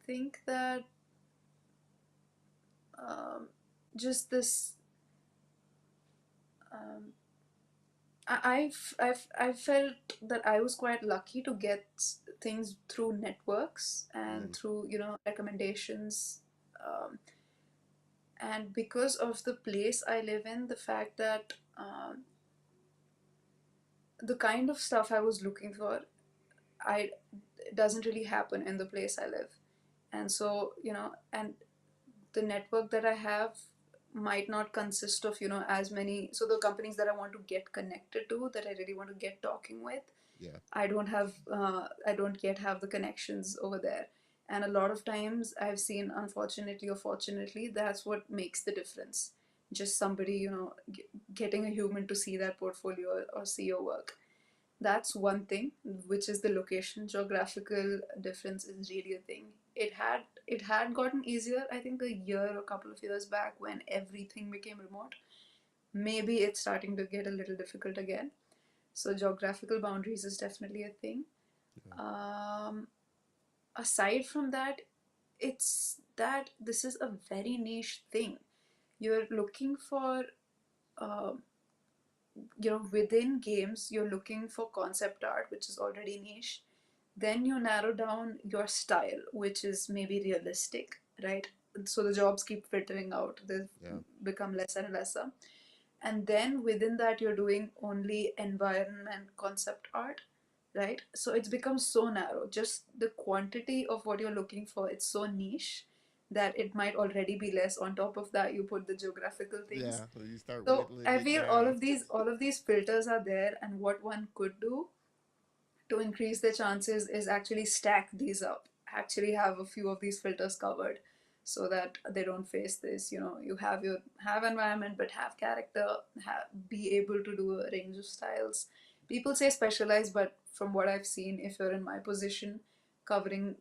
think that um, just this. Um, I've felt that I was quite lucky to get things through networks and Mm, through recommendations, um, and because of the place I live in, the fact that the kind of stuff I was looking for, I it doesn't really happen in the place I live. And so, and the network that I have might not consist of, as many. So the companies that I want to get connected to, that I really want to get talking with, Yeah. I don't yet have the connections over there. And a lot of times I've seen, unfortunately or fortunately, that's what makes the difference. Just somebody, getting a human to see that portfolio or see your work. That's one thing, which is the location. Geographical difference is really a thing. It had gotten easier, I think, a year or a couple of years back when everything became remote. Maybe it's starting to get a little difficult again. So geographical boundaries is definitely a thing. Yeah. Um, Aside from that, it's that this is a very niche thing. You're looking for, um, within games, you're looking for concept art, which is already niche. Then you narrow down your style, which is maybe realistic, right? So the jobs keep filtering out, they Yeah. become lesser and lesser. And then within that, you're doing only environment concept art, right? So it's become so narrow. Just the quantity of what you're looking for, it's so niche that it might already be less. On top of that, you put the geographical things. Yeah. So you start So whittling I it feel down. all of these filters are there, and what one could do to increase their chances is actually stack these up, actually have a few of these filters covered, so that they don't face this. You have environment, but have character, be able to do a range of styles. People say specialize, but from what I've seen, if you're in my position, covering,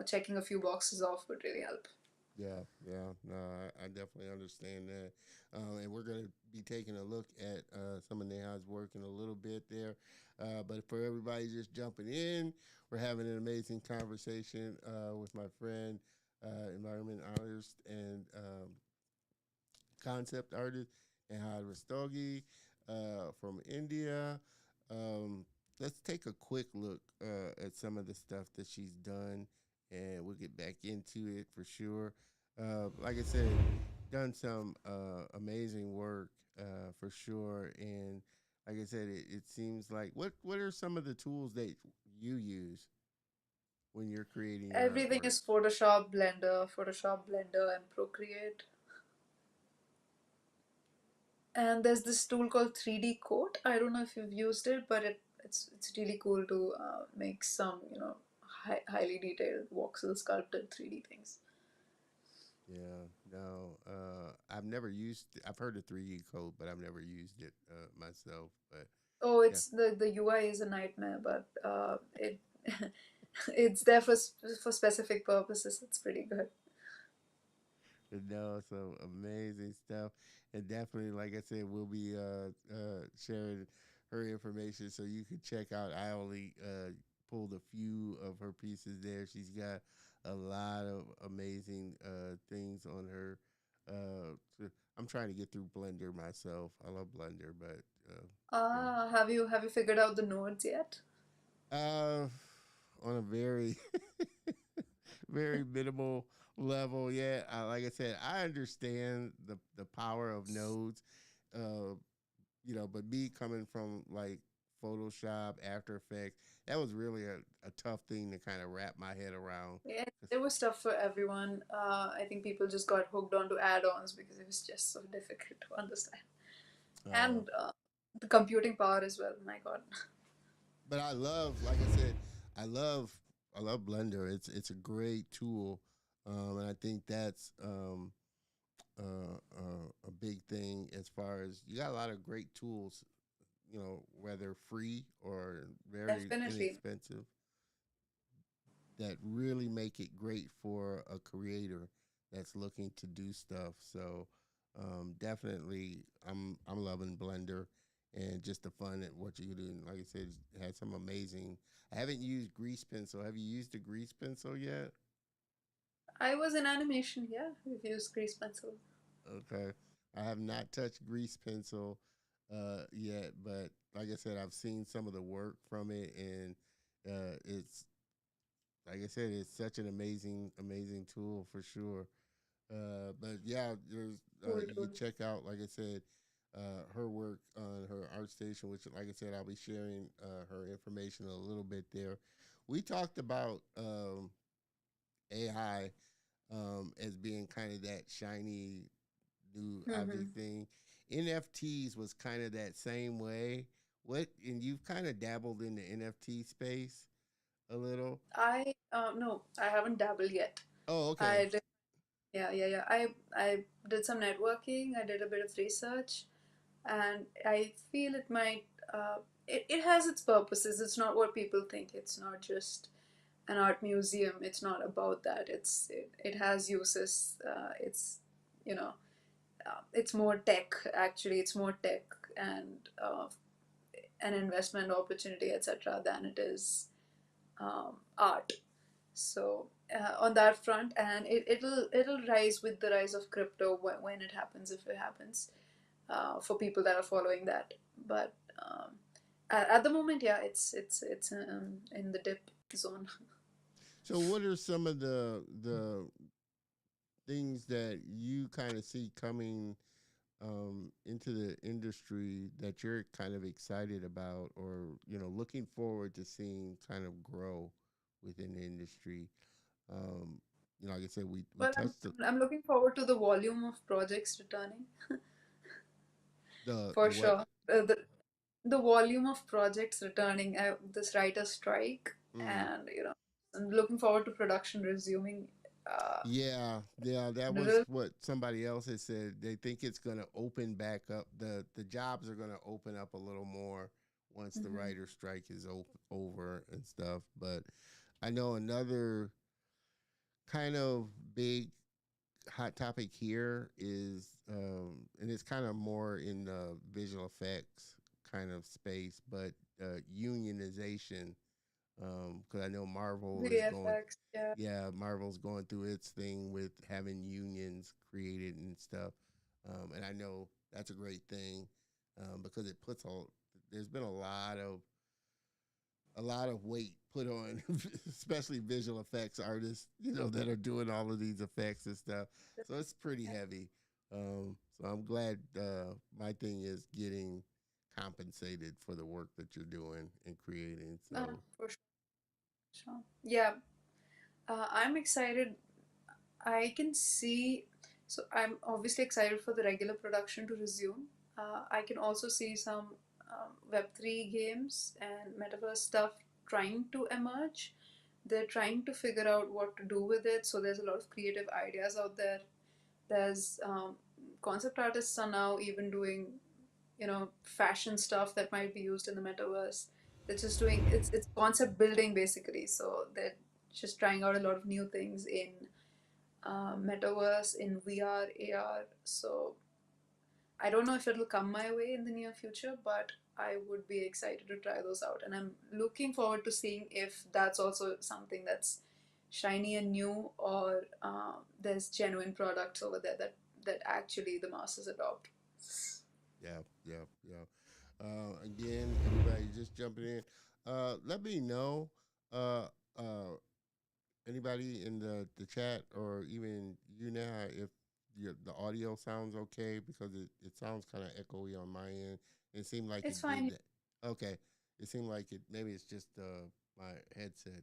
checking a few boxes off would really help. Yeah, yeah, no, I definitely understand that. And we're going to be taking a look at some of Neha's work in a little bit there. But for everybody just jumping in, we're having an amazing conversation with my friend, environment artist and concept artist, Neha Rastogi from India. Um, let's take a quick look at some of the stuff that she's done, and we'll get back into it for sure. Like I said, done some amazing work for sure, and like I said, it seems like what are some of the tools that you use when you're creating your Everything artwork? is Photoshop, Blender, and Procreate. And there's this tool called 3D Coat. I don't know if you've used it, but it's really cool to make some, highly detailed voxel sculpted 3D things. Yeah, no, I've never used. I've heard of 3D code, but I've never used it myself. But Oh, yeah, it's the UI is a nightmare, but it it's there for specific purposes. It's pretty good. no, some amazing stuff, and definitely, like I said, we'll be sharing her information so you can check out. I only pulled a few of her pieces there. She's got a lot of amazing things on her. I'm trying to get through Blender myself. I love Blender, but yeah. Have you figured out the nodes yet? Uh, on a very, very minimal level. Yeah, like I said, I understand the power of nodes. Uh, but me coming from like Photoshop, After Effects, that was really a tough thing to kind of wrap my head around. Yeah, it was tough for everyone. I think people just got hooked onto add-ons because it was just so difficult to understand, Uh, and the computing power as well. My God. but I love, like I said, I love, I love Blender. It's a great tool, and I think that's a big thing as far as you got a lot of great tools, whether free or very Definitely. inexpensive, that really make it great for a creator that's looking to do stuff. So definitely, I'm loving Blender and just the fun at what you do. And like I said, it has some amazing. I haven't used grease pencil. Have you used a grease pencil yet? I was in animation. Yeah, we've used grease pencil. Okay. I have not touched grease pencil yet, but like I said, I've seen some of the work from it, and it's like I said, it's such an amazing, amazing tool for sure. But yeah, there's Cool you tool. can check out, like I said, her work on her art station, which, like I said, I'll be sharing her information a little bit there. we talked about AI as being kind of that shiny new Hmm. object thing. NFTs was kind of that same way. What and you've kind of dabbled in the NFT space a little. I no, I haven't dabbled yet. Oh, okay. I did, yeah, yeah, yeah. I did some networking. I did a bit of research, and I feel it might. It has its purposes. It's not what people think. It's not just an art museum. It's not about that. It has uses. You know it's more tech, actually. It's more tech and an investment opportunity, etc., than it is art. So on that front, and it'll rise with the rise of crypto when it happens, if it happens, for people that are following that. But at the moment, yeah, it's in the dip zone. So, what are some of the things that you kind of see coming into the industry that you're kind of excited about, or looking forward to seeing kind of grow within the industry? Um, like I said, we Well, I'm touched I'm looking forward to the volume of projects returning, the for what? sure. The volume of projects returning, this writer strike, Mm. and I'm looking forward to production resuming. Uh, Yeah, yeah, that was Little. what somebody else had said. They think it's going to open back up. The jobs are going to open up a little more once the Mhm. writer strike is over and stuff. But I know another kind of big hot topic here is, and it's kind of more in the visual effects kind of space, but unionization. Because I know Marvel is going, VFX, yeah. yeah, Marvel's going through its thing with having unions created and stuff. And I know that's a great thing because it puts a. There's been a lot of weight put on, especially visual effects artists, that are doing all of these effects and stuff. So it's pretty heavy. So I'm glad my thing is getting compensated for the work that you're doing and creating. So For sure. Yeah, I'm excited. I can see, so I'm obviously excited for the regular production to resume. I can also see some Web3 games and metaverse stuff trying to emerge. They're trying to figure out what to do with it. So there's a lot of creative ideas out there. There's concept artists are now even doing, fashion stuff that might be used in the metaverse. They're just doing, it's concept building basically. So they're just trying out a lot of new things in metaverse, in VR, AR. So I don't know if it'll come my way in the near future, but I would be excited to try those out. And I'm looking forward to seeing if that's also something that's shiny and new, or there's genuine products over there that actually the masses adopt. yeah, yeah, yeah. Again, everybody just jumping in. Let me know. Uh, uh, Anybody in the chat or even you now if the audio sounds okay because it sounds kind of echoey on my end. It seemed like It's it did fine. that. Okay, it seemed like it. Maybe it's just my headset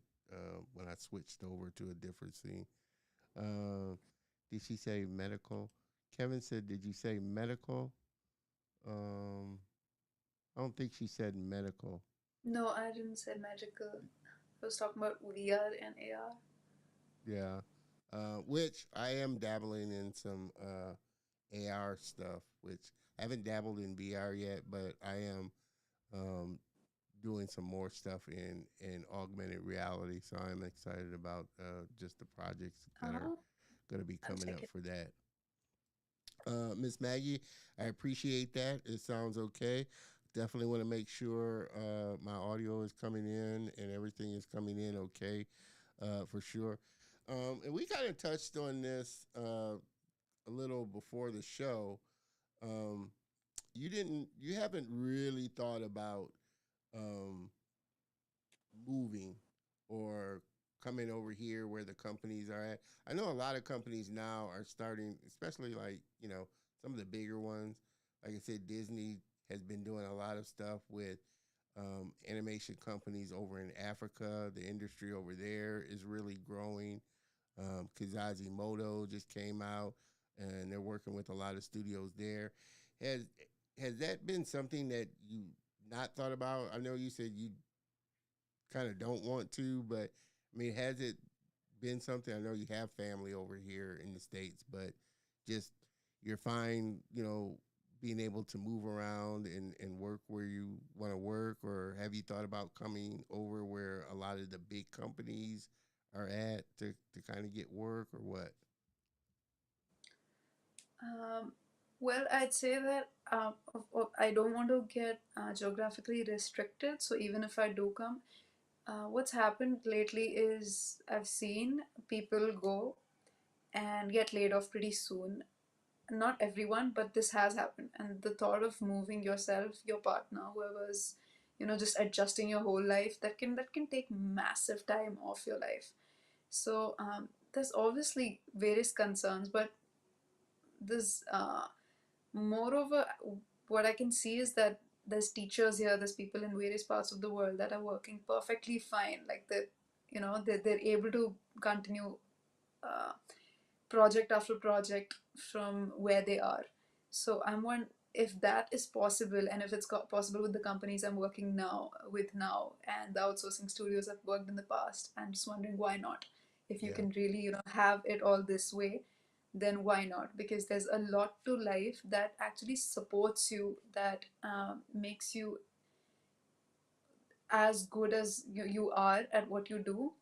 when I switched over to a different scene. Uh, did she say medical? Kevin said, "Did you say medical?" Um, I don't think she said medical. No, I didn't say magical. I was talking about VR and AR. Yeah, which I am dabbling in some AR stuff, which I haven't dabbled in VR yet, but I am um, doing some more stuff in augmented reality. So I'm excited about just the projects that are Uh-huh. going to be I'll coming check up it. for that. Miss Maggie, I appreciate that. It sounds okay. Definitely want to make sure my audio is coming in and everything is coming in okay for sure. And we kind of touched on this a little before the show. Um, you haven't really thought about um, moving or coming over here where the companies are at. I know a lot of companies now are starting, especially like, some of the bigger ones. Like I said, Disney has been doing a lot of stuff with animation companies over in Africa. The industry over there is really growing. Kizazi Moto just came out, and they're working with a lot of studios there. Has has that been something that you not thought about? I know you said you kind of don't want to, but I mean, has it been something? I know you have family over here in the States, but just you're fine, being able to move around and work where you want to work, or have you thought about coming over where a lot of the big companies are at to kind of get work or what? Um, well, I'd say that I don't want to get geographically restricted. So even if I do come, what's happened lately is I've seen people go and get laid off pretty soon. Not everyone, but this has happened. And the thought of moving yourself, your partner, whoever's, just adjusting your whole life, that can take massive time off your life. So there's obviously various concerns, but there's moreover, what I can see is that there's teachers here, there's people in various parts of the world that are working perfectly fine. Like they're able to continue uh, project after project from where they are. So I'm one if that is possible, and if it's possible with the companies I'm working now and the outsourcing studios I've worked in the past, I'm just wondering why not. If you Yeah, can really have it all this way, then why not? Because there's a lot to life that actually supports you, that makes you as good as you are at what you do.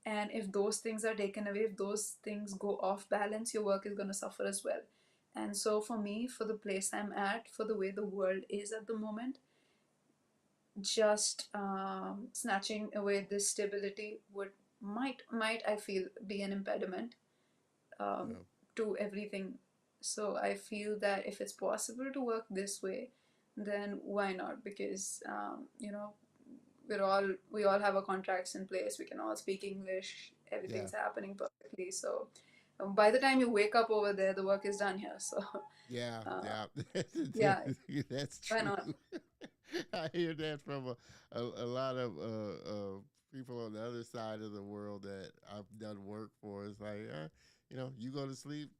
And if those things are taken away, if those things go off balance, your work is going to suffer as well. And so for me, for the place I'm at, for the way the world is at the moment, just snatching away this stability would might I feel be an impediment um, yeah, to everything. So I feel that if it's possible to work this way, then why not? Because we all have our contracts in place. We can all speak English. yeah, Everything's happening perfectly. So by the time you wake up over there, the work is done here. So yeah, uh, yeah. yeah, That's why true. not? I hear that from a lot of people on the other side of the world that I've done work for. It's like, you go to sleep.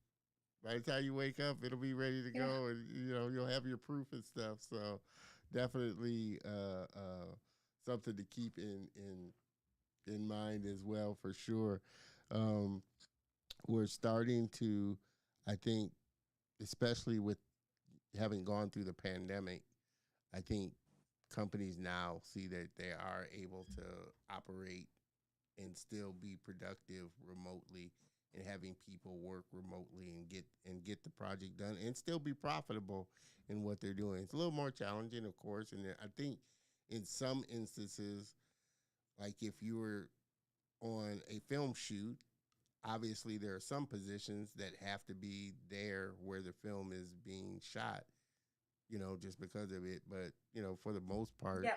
By the time you wake up, it'll be ready to Yeah. go, and you'll have your proof and stuff. So, definitely something to keep in mind as well, for sure. Um, we're starting to, I think, especially with having gone through the pandemic, I think companies now see that they are able to operate and still be productive remotely, and having people work remotely and get the project done and still be profitable in what they're doing. It's a little more challenging, of course, and I think in some instances, like if you were on a film shoot, obviously there are some positions that have to be there where the film is being shot, just because of it. But for the most part, Yeah.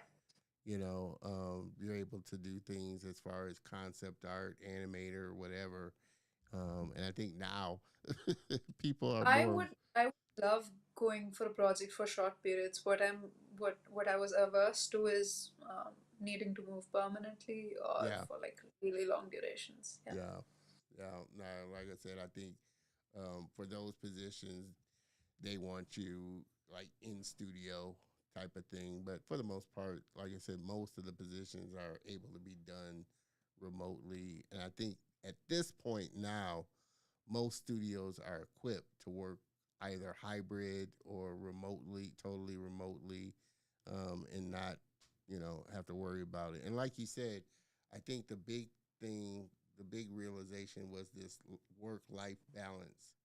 you're able to do things as far as concept art, animator, whatever. And I think now people are I more, would I would love going for a project for short periods. What I was averse to is needing to move permanently or yeah, for like really long durations. Yeah. yeah, yeah. Now, like I said, I think for those positions, they want you like in studio type of thing. But for the most part, like I said, most of the positions are able to be done remotely. And I think at this point now, most studios are equipped to work either hybrid or remotely, totally remotely, and not, have to worry about it. And like you said, I think thing, the big realization was this work life balance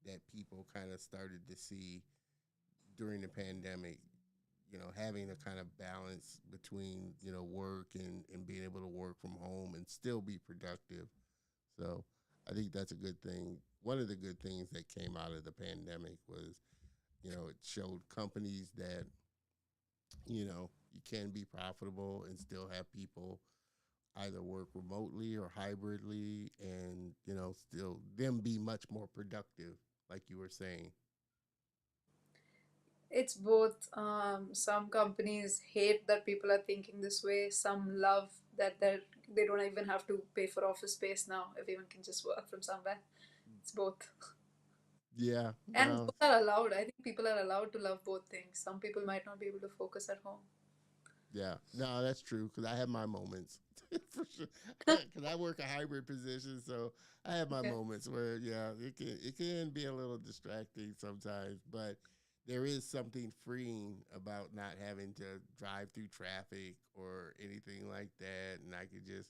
that people kind of started to see during the pandemic. Having a kind of balance between, work and being able to work from home and still be productive. So I think that's a good thing. One of the good things that came out of the pandemic was, it showed companies that, you can be profitable and still have people either work remotely or hybridly, and, still them be much more productive, like you were saying. It's both. Some companies hate that people are thinking this way. Some love that they don't even have to pay for office space now. Everyone can just work from somewhere. It's both. Yeah, And no, both are allowed. I think people are allowed to love both things. Some people might not be able to focus at home. yeah, no, that's true because I have my moments for sure. Because I work a hybrid position, so I have my Okay. moments where yeah, it can be a little distracting sometimes, but there is something freeing about not having to drive through traffic or anything like that, and I could just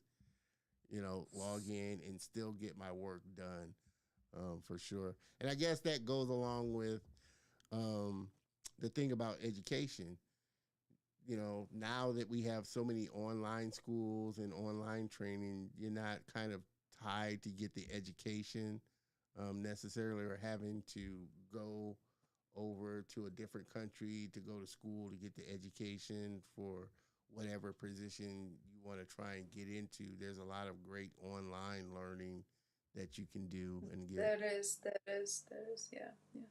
log in and still get my work done, for sure. And I guess that goes along with um, the thing about education. Now that we have so many online schools and online training, you're not kind of tied to get the education necessarily, or having to go over to a different country to go to school to get the education for whatever position you want to try and get into. There's a lot of great online learning that you can do and get. Yeah, yeah.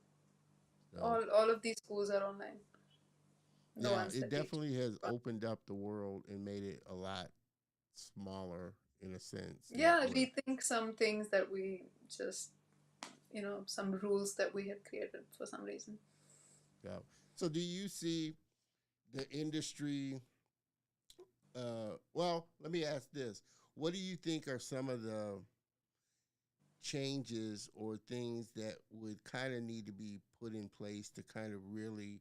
So All of these schools are online. The yeah, ones it that teach. definitely has opened up the world and made it a lot smaller in a sense that Yeah, would. rethink some things that we just, some rules that we had created for some reason. Yeah. So do you see the industry, well, let me ask this. What do you think are some of the changes or things that would kind of need to be put in place to kind of really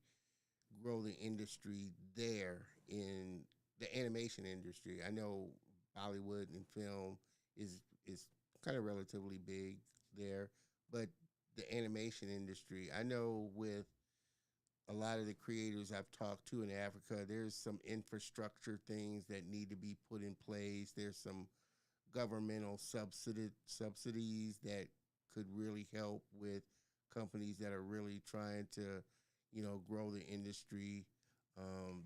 grow the industry there in the animation industry? I know Bollywood and film is kind of relatively big there, but the animation industry, I know with a lot of the creators I've talked to in Africa, there's some infrastructure things that need to be put in place. There's some governmental subsidies that could really help with companies that are really trying to, grow the industry.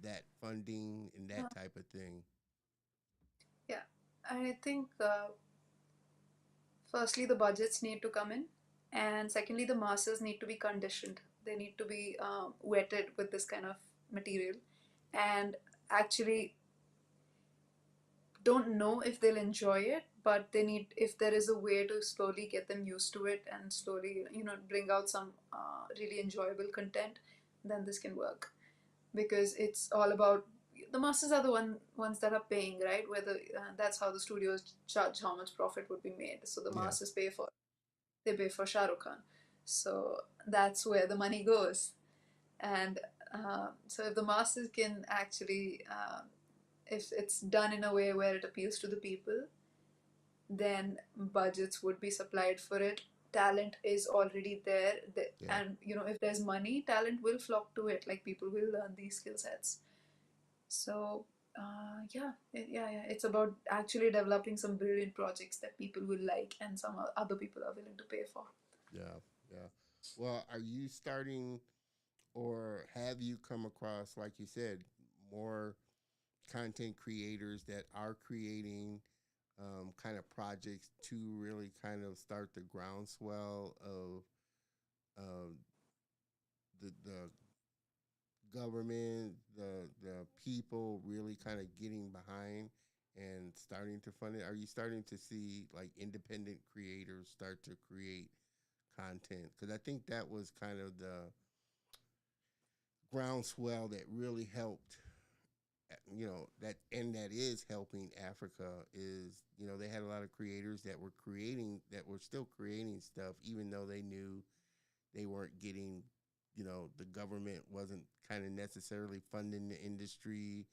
That funding and Uh, that type of thing. yeah, I think firstly the budgets need to come in, and secondly the masses need to be conditioned. They need to be wetted with this kind of material, and actually don't know if they'll enjoy it, but they need, if there is a way to slowly get them used to it and slowly bring out some really enjoyable content, then this can work. Because it's all about, the masses are the ones that are paying, right? Whether that's how the studios judge how much profit would be made. So the Yeah, masses pay for Shah Rukh Khan. So that's where the money goes. And so if the masses can actually, if it's done in a way where it appeals to the people, then budgets would be supplied for it. Talent is already there, yeah, and if there's money, talent will flock to it. Like people will learn these skill sets. So yeah, yeah. It's about actually developing some brilliant projects that people will like and some other people are willing to pay for. yeah, yeah. Well, are you starting, or have you come across, like you said, more content creators that are creating kind of projects to really kind of start the groundswell of um, the government, the people really kind of getting behind and starting to fund it? Are you starting to see like independent creators start to create content? Because I think that was kind of the groundswell that really helped, that, and that is helping Africa. Is, they had a lot of creators that were still creating stuff even though they knew they weren't getting, the government wasn't kind of necessarily funding the industry.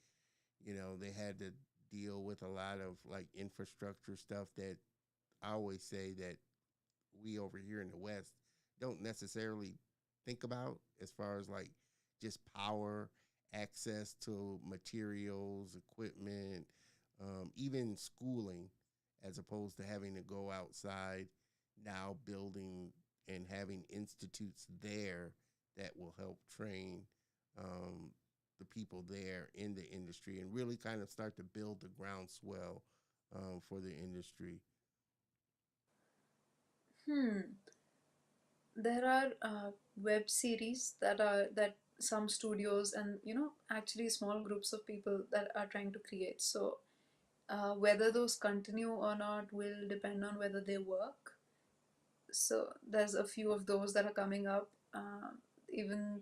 They had to deal with a lot of like infrastructure stuff that I always say that we over here in the West don't necessarily think about, as far as like just power, access to materials, equipment, even schooling, as opposed to having to go outside. Now building and having institutes there that will help train um, the people there in the industry and really kind of start to build the groundswell for the industry. Hmm. There are web series that some studios and actually small groups of people that are trying to create. So whether those continue or not will depend on whether they work. So there's a few of those that are coming up. Even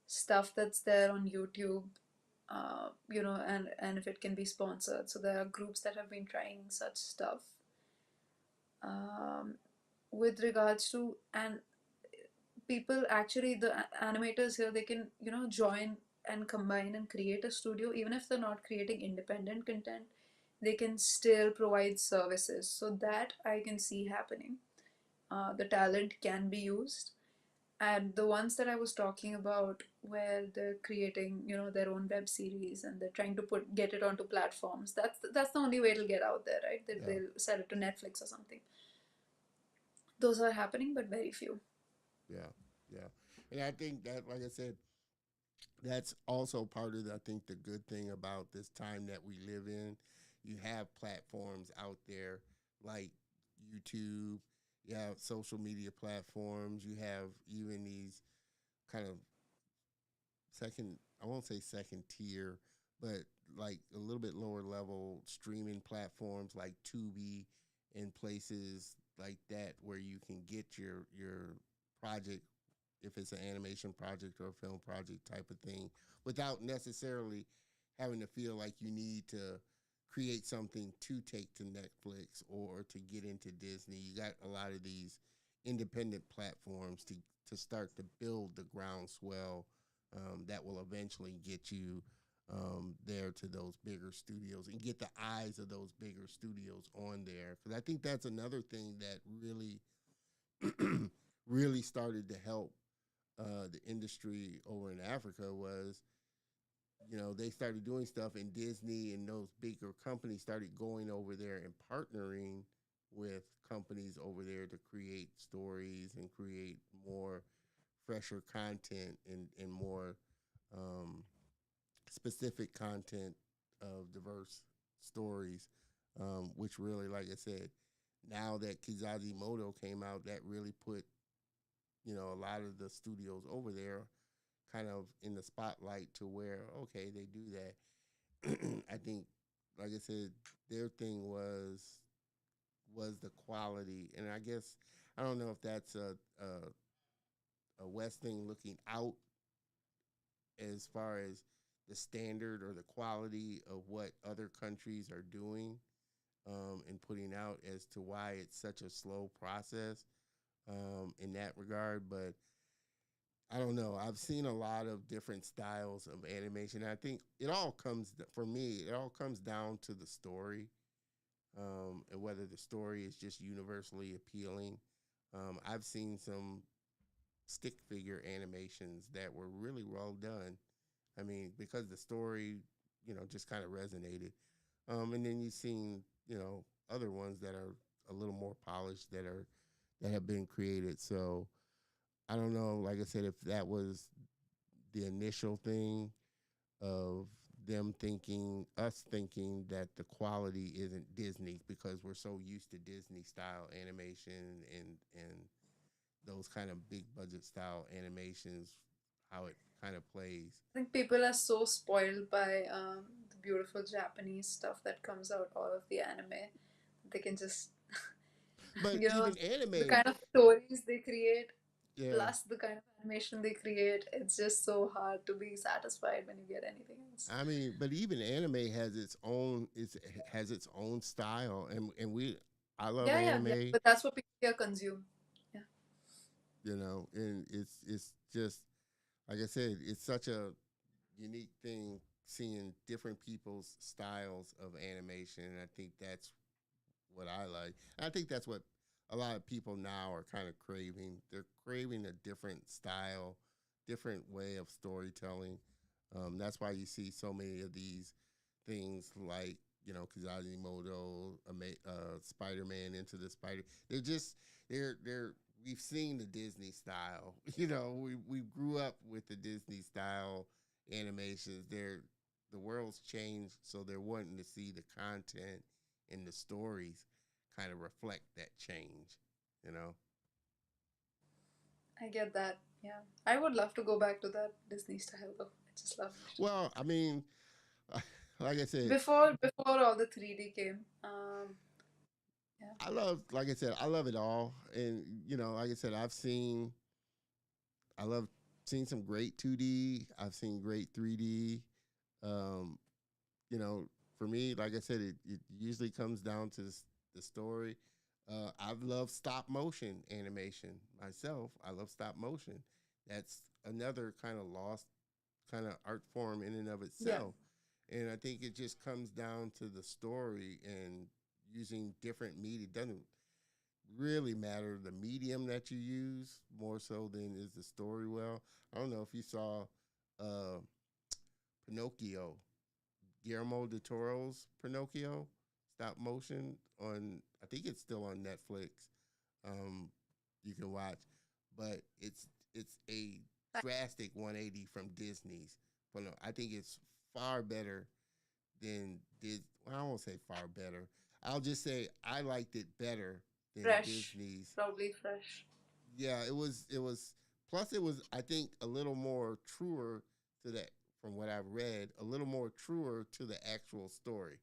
stuff that's there on YouTube, and if it can be sponsored. So there are groups that have been trying such stuff. Um, with regards to, and people actually, the animators here, they can join and combine and create a studio. Even if they're not creating independent content, they can still provide services. So that I can see happening. The talent can be used, and the ones that I was talking about where they're creating their own web series and they're trying to get it onto platforms, that's the only way it'll get out there, right? Yeah. They'll sell it to Netflix or something. Those are happening, but very few. Yeah. Yeah. And I think that, like I said, that's also part of, I think, the good thing about this time that we live in. You have platforms out there like YouTube, you have social media platforms, you have even these kind of second, I won't say second tier, but like a little bit lower level streaming platforms like Tubi and places like that where you can get your project, if it's an animation project or a film project type of thing, without necessarily having to feel like you need to create something to take to Netflix or to get into Disney. You got a lot of these independent platforms to start to build the groundswell that will eventually get you there to those bigger studios and get the eyes of those bigger studios on there. Because I think that's another thing that really, really started to help the industry over in Africa was, they started doing stuff, and Disney and those bigger companies started going over there and partnering with companies over there to create stories and create more fresher content and more um, specific content of diverse stories, which really, like I said, now that Kizazi Moto came out, that really put, a lot of the studios over there kind of in the spotlight to where, okay, they do that. I think, like I said, their thing was the quality, and I guess I don't know if that's a West thing looking out as far as the standard or the quality of what other countries are doing and putting out as to why it's such a slow process in that regard. But I don't know. I've seen a lot of different styles of animation. I think for me, it all comes down to the story and whether the story is just universally appealing. I've seen some stick figure animations that were really well done. I mean, because the story, just kind of resonated. And then you've seen, other ones that are a little more polished that have been created. So I don't know, like I said, if that was the initial thing of us thinking that the quality isn't Disney because we're so used to Disney style animation and those kind of big budget style animations, how it kind of plays. I think people are so spoiled by the beautiful Japanese stuff that comes out, all of the anime. They can just, But you know, even the anime, kind of stories they create, yeah. plus the kind of animation they create, it's just so hard to be satisfied when you get anything else. I mean, but even anime has its own style, and I love Yeah, yeah, yeah. anime, But that's what people here consume. Yeah. and it's just like I said, it's such a unique thing seeing different people's styles of animation, and I think that's what I like. And I think that's what a lot of people now are kind of craving. They're craving a different style, different way of storytelling. That's why you see so many of these things like Kazajimoto, Spider Man, Into the Spider. They're just they're we've seen the Disney style. We grew up with the Disney style animations. The world's changed, so they're wanting to see the content and the stories kind of reflect that change. You know. I get that. Yeah, I would love to go back to that Disney style though. I just love it. Well, I mean, like I said, Before all the 3D came. Yeah. I love, like I said, I love it all. And, like I said, I love seen some great 2D. I've seen great 3D. Um, you know, for me, like I said, it usually comes down to the story. I've loved stop motion animation myself. I love stop motion. That's another kind of lost kind of art form in and of Yeah. itself. And I think it just comes down to the story and using different media. It doesn't really matter the medium that you use more so than is the story well. I don't know if you saw uh, Pinocchio, Guillermo del Toro's Pinocchio, stop motion on. I think it's still on Netflix. Um, you can watch, but it's a drastic 180 from Disney's. But no, I think it's far better than did. Well, I won't say far better. I'll just say I liked it better than Fresh. Disney's. Probably fresh. Yeah, it was. It was. Plus, it was. I think a little more truer to that. From what I've read, a little more truer to the actual story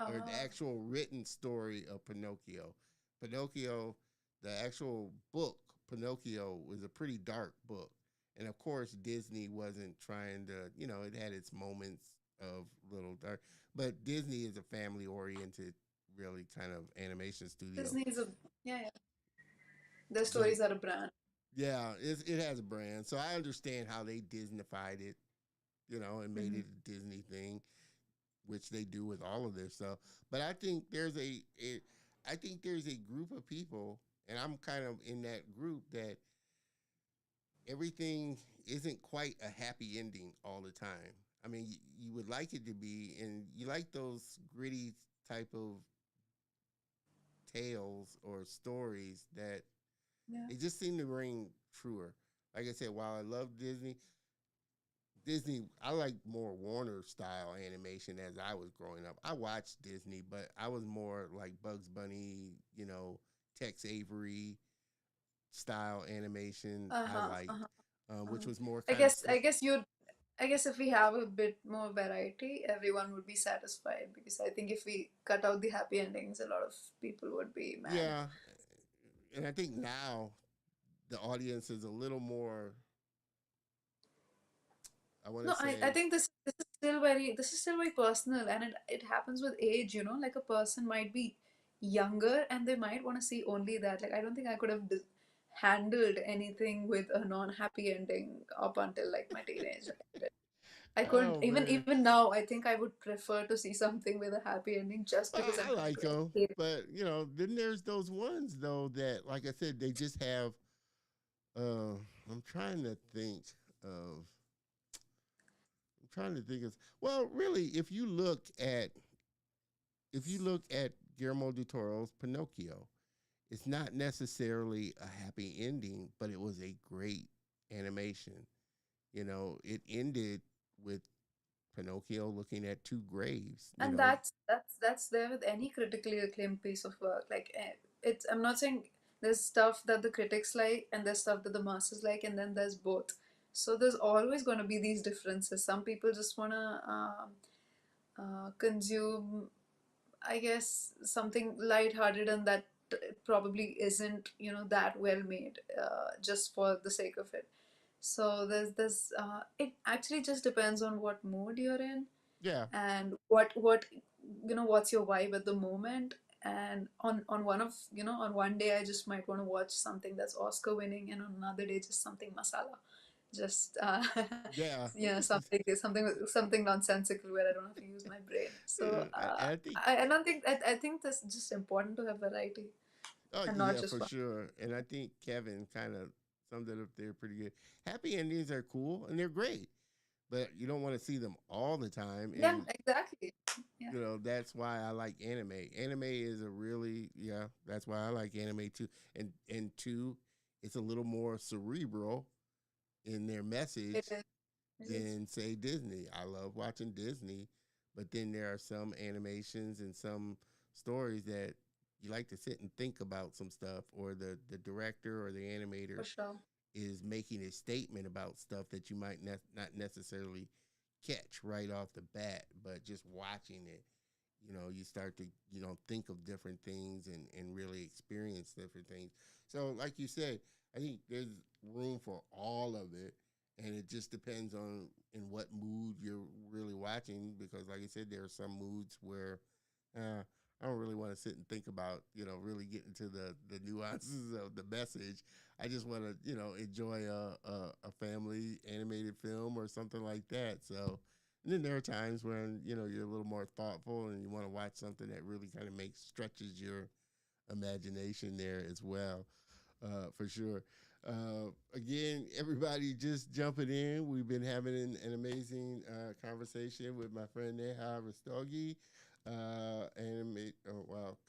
or the Oh. actual written story of Pinocchio. Pinocchio, the actual book, Pinocchio, was a pretty dark book. And of course, Disney wasn't trying to, it had its moments of little dark. But Disney is a family oriented, really kind of animation studio. Disney is a yeah, yeah. Their So, stories are a brand. yeah, it has a brand. So I understand how they Disneyfied it, and made Hmm. it a Disney thing, which they do with all of their stuff. But I think I think there's a group of people, and I'm kind of in that group that everything isn't quite a happy ending all the time. I mean, you would like it to be, and you like those gritty type of tales or stories that Yeah. they just seem to ring truer. Like I said, while I love Disney, I like more Warner style animation as I was growing up. I watched Disney, but I was more like Bugs Bunny, Tex Avery style animation. I Uh-huh. liked, Uh-huh. which Uh-huh. was more I kind of guess I guess you I guess if we have a bit more variety, everyone would be satisfied because I think if we cut out the happy endings, a lot of people would be mad. yeah. And I think now the audience is a little more. I want to No, I say, think this is still very personal and it happens with age, you know, like a person might be younger and they might want to see only that. Like I don't think I could have handled anything with a non-happy ending up until like my teenage. I couldn't oh man, even now I think I would prefer to see something with a happy ending just well, because I'm I going like to them, escape. but then there's those ones though that, like I said, they just have. Uh, I'm trying to think of. I'm trying to think of. Well, really, if you look at Guillermo del Toro's Pinocchio, it's not necessarily a happy ending, but it was a great animation. It ended with Pinocchio looking at two graves. And that's there with any critically acclaimed piece of work. Like it's I'm not saying there's stuff that the critics like and there's stuff that the masses like, and then there's both. So there's always going to be these differences. Some people just want to consume, I guess, something lighthearted, and that probably isn't, you know, that well made, just for the sake of it. So it actually just depends on what mood you're in Yeah, and what you know what's your vibe at the moment. And on one of you know on one day I just might want to watch something that's Oscar winning, and on another day just something masala, just yeah. you know, something nonsensical where I don't have to use my brain. So And I think, I don't think I think that's just important to have variety oh and not yeah, just for one. sure. And I think Kevin kind of summed it up there pretty good. Happy endings are cool and they're great, but you don't want to see them all the time. Yeah, And exactly. Yeah, that's why I like anime. Anime is a really, yeah, that's why I like anime too. And two, it's a little more cerebral in their it message is. It is. than say Disney. I love watching Disney, but then there are some animations and some stories that you like to sit and think about some stuff, or the director or the animator For sure. is making a statement about stuff that you might not necessarily catch right off the bat, but just watching it, you start to, think of different things and really experience different things. So, like you said, I think there's room for all of it. And it just depends on in what mood you're really watching, because, like I said, there are some moods where I don't really want to sit and think about, really get into the nuances of the message. I just want to, enjoy a family animated film or something like that. So, and then there are times when, you're a little more thoughtful and you want to watch something that really kind of makes stretches your imagination there as well, for sure. Again, everybody just jumping in. We've been having an amazing conversation with my friend Neha Rastogi,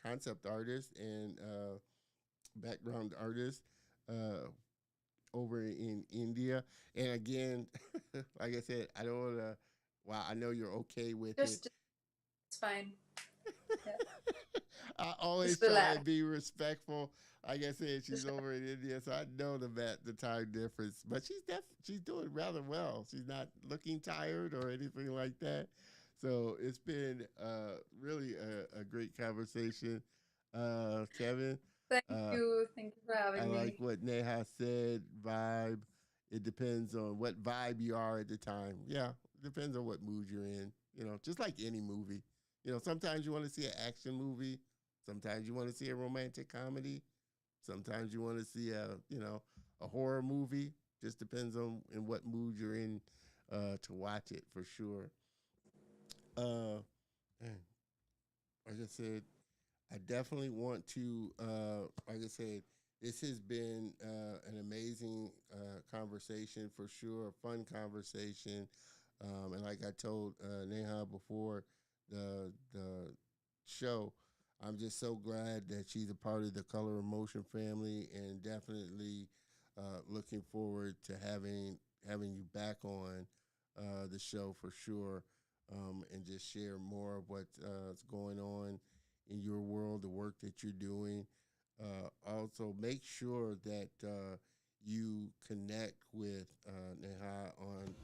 concept artist and background artist uh, over in India. And again, like I said, I don't want to. Wow, I know you're okay with it. Just it's fine. Yeah, I always just try and relax. be respectful. Like I said, she's Just over in India, so I know the time difference. But she's doing rather well. She's not looking tired or anything like that. So it's been really a great conversation, Kevin. Uh, thank you for I having like me. what Neha said. Vibe. It depends on what vibe you are at the time. Yeah, it depends on what mood you're in. Just like any movie. Sometimes you want to see an action movie. Sometimes you want to see a romantic comedy. Sometimes you want to see a horror movie. Just depends on in what mood you're in to watch it for sure. Uh, man, like I said, I definitely want to, like I said, this has been an amazing conversation for sure, a fun conversation. And like I told Neha before the show, I'm just so glad that she's a part of the Color Emotion family, and definitely looking forward to having you back on the show for sure, and just share more of what's going on in your world, the work that you're doing. Also, make sure that you connect with Neha on.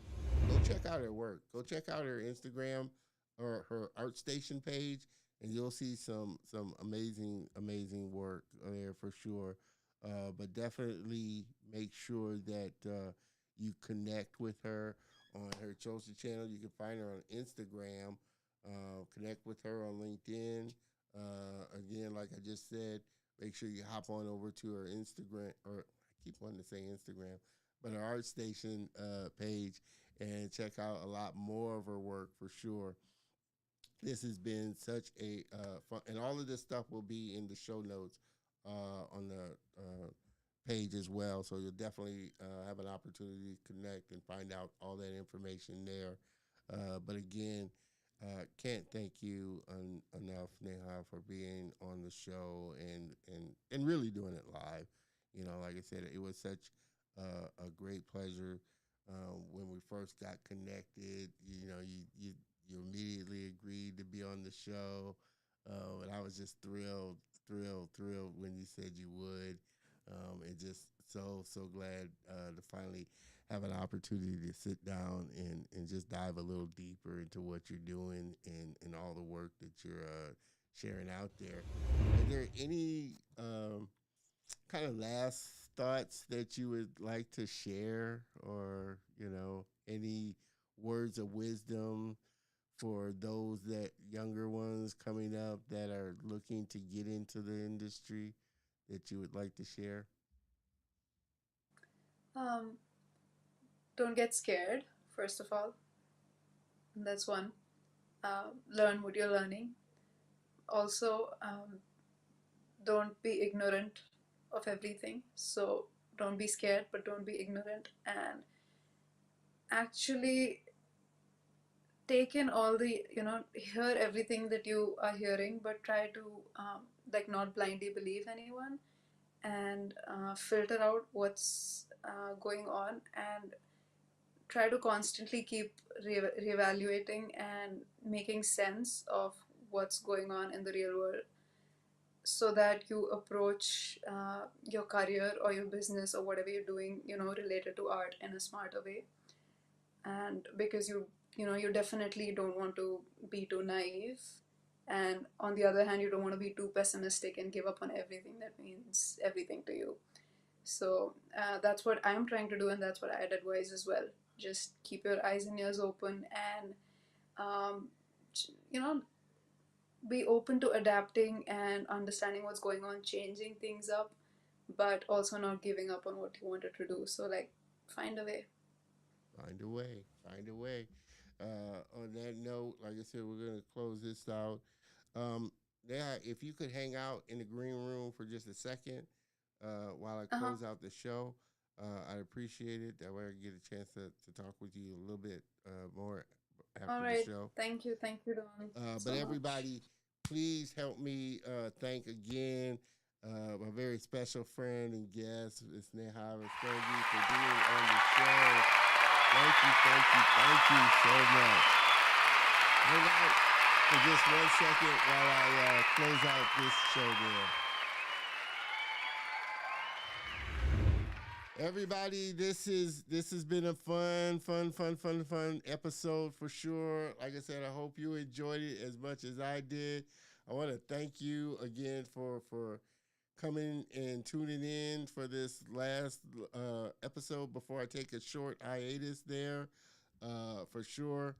Go check out her work. Go check out her Instagram or her ArtStation page, and you'll see some amazing work there for sure. But definitely make sure that you connect with her on her social channel. You can find her on Instagram. Connect with her on LinkedIn. Again, like I just said, make sure you hop on over to her Instagram, or I keep wanting to say Instagram, but her ArtStation page, and check out a lot more of her work for sure. This has been such a fun, and all of this stuff will be in the show notes on the page as well. So you'll definitely have an opportunity to connect and find out all that information there. But again, can't thank you enough, Neha, for being on the show and really doing it live. Like I said, it was such a great pleasure when we first got connected. You immediately agreed to be on the show, and I was just thrilled when you said you would, and just so glad to finally have an opportunity to sit down and just dive a little deeper into what you're doing and all the work that you're sharing out there. Are there any kind of last thoughts that you would like to share, or any words of wisdom for those that younger ones coming up that are looking to get into the industry that you would like to share? Um, don't get scared, first of all. That's one. Learn what you're learning. Also, don't be ignorant of everything. So don't be scared, but don't be ignorant. And actually take in all the, hear everything that you are hearing, but try to, like, not blindly believe anyone, and filter out what's going on, and try to constantly keep reevaluating and making sense of what's going on in the real world. so that you approach your career or your business or whatever you're doing, related to art in a smarter way. And because you definitely don't want to be too naive, and on the other hand you don't want to be too pessimistic and give up on everything that means everything to you. So that's what I'm trying to do, and that's what I'd advise as well. Just keep your eyes and ears open, and um, you know be open to adapting and understanding what's going on, changing things up, but also not giving up on what you wanted to do. So, like, find a way. Find a way. Find a way. On that note, like I said, we're gonna close this out. Yeah, if you could hang out in the green room for just a second while I Uh-huh. close out the show, I'd appreciate it. That way, I can get a chance to talk with you a little bit more All after the right. show. Thank you, Don, But so much. everybody, please help me thank again my very special friend and guest, Ms. Neha Rastogi, for being on the show. Thank you so much. Hang out for just 1 second while I close out this show there. Everybody, this has been a fun episode for sure. Like I said, I hope you enjoyed it as much as I did. I want to thank you again for coming and tuning in for this last episode before I take a short hiatus there. For sure,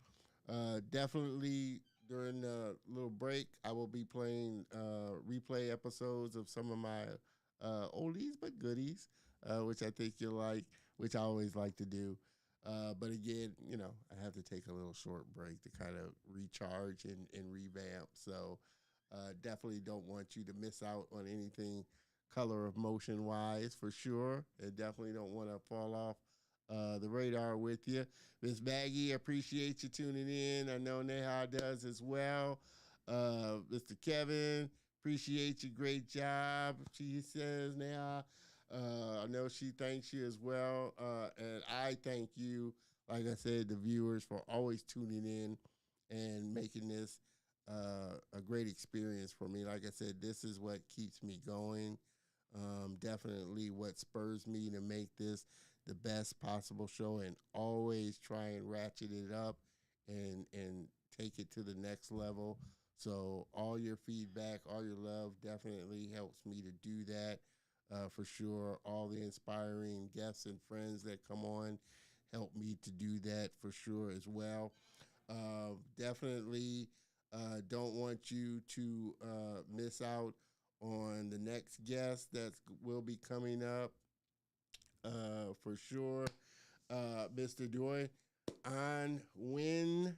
definitely during the little break, I will be playing replay episodes of some of my oldies but goodies, which I think you'll like, which I always like to do. But again, I have to take a little short break to kind of recharge and revamp. So definitely don't want you to miss out on anything color of motion wise for sure. And definitely don't want to fall off the radar with you. Miss Maggie, appreciate you tuning in. I know Neha does as well. Mr. Kevin, appreciate you. Great job. She says, Neha. I know she thanks you as well. And I thank you, like I said, the viewers for always tuning in and making this a great experience for me. Like I said, this is what keeps me going. Definitely what spurs me to make this the best possible show and always try and ratchet it up and take it to the next level. So all your feedback, all your love definitely helps me to do that for sure. All the inspiring guests and friends that come on help me to do that for sure as well. Definitely don't want you to miss out on the next guest that will be coming up for sure. Mr. Doy on Win,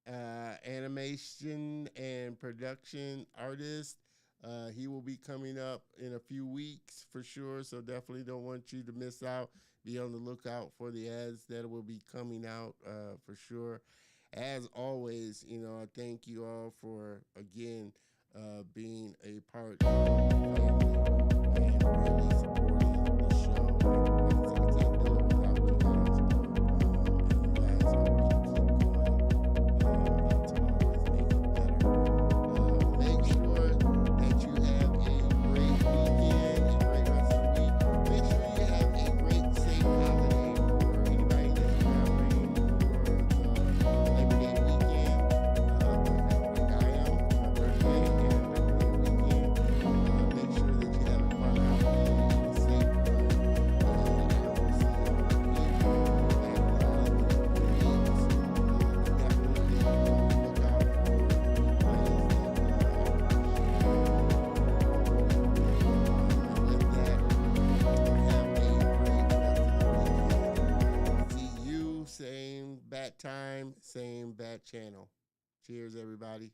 animation and production artist. He will be coming up in a few weeks for sure, so definitely don't want you to miss out. Be on the lookout for the ads that will be coming out for sure. As always, I thank you all for again being a part of the family and really supporting the show. Like I said, I can't do it without you guys. And you guys help me keep going and to always make it better. Make sure that you have a great weekend and great rest of the week. Make sure you have a great, safe holiday for anybody that's traveling for Labor Day weekend. Like I am for my birthday and Labor Day weekend. Make sure that you have a fun holiday and a safe one. And I will see all of you back live in a few weeks. Definitely be on the lookout for replays that I will share. And with that, have a great rest of the weekend. See you, same bat time, same bat channel. Cheers, everybody.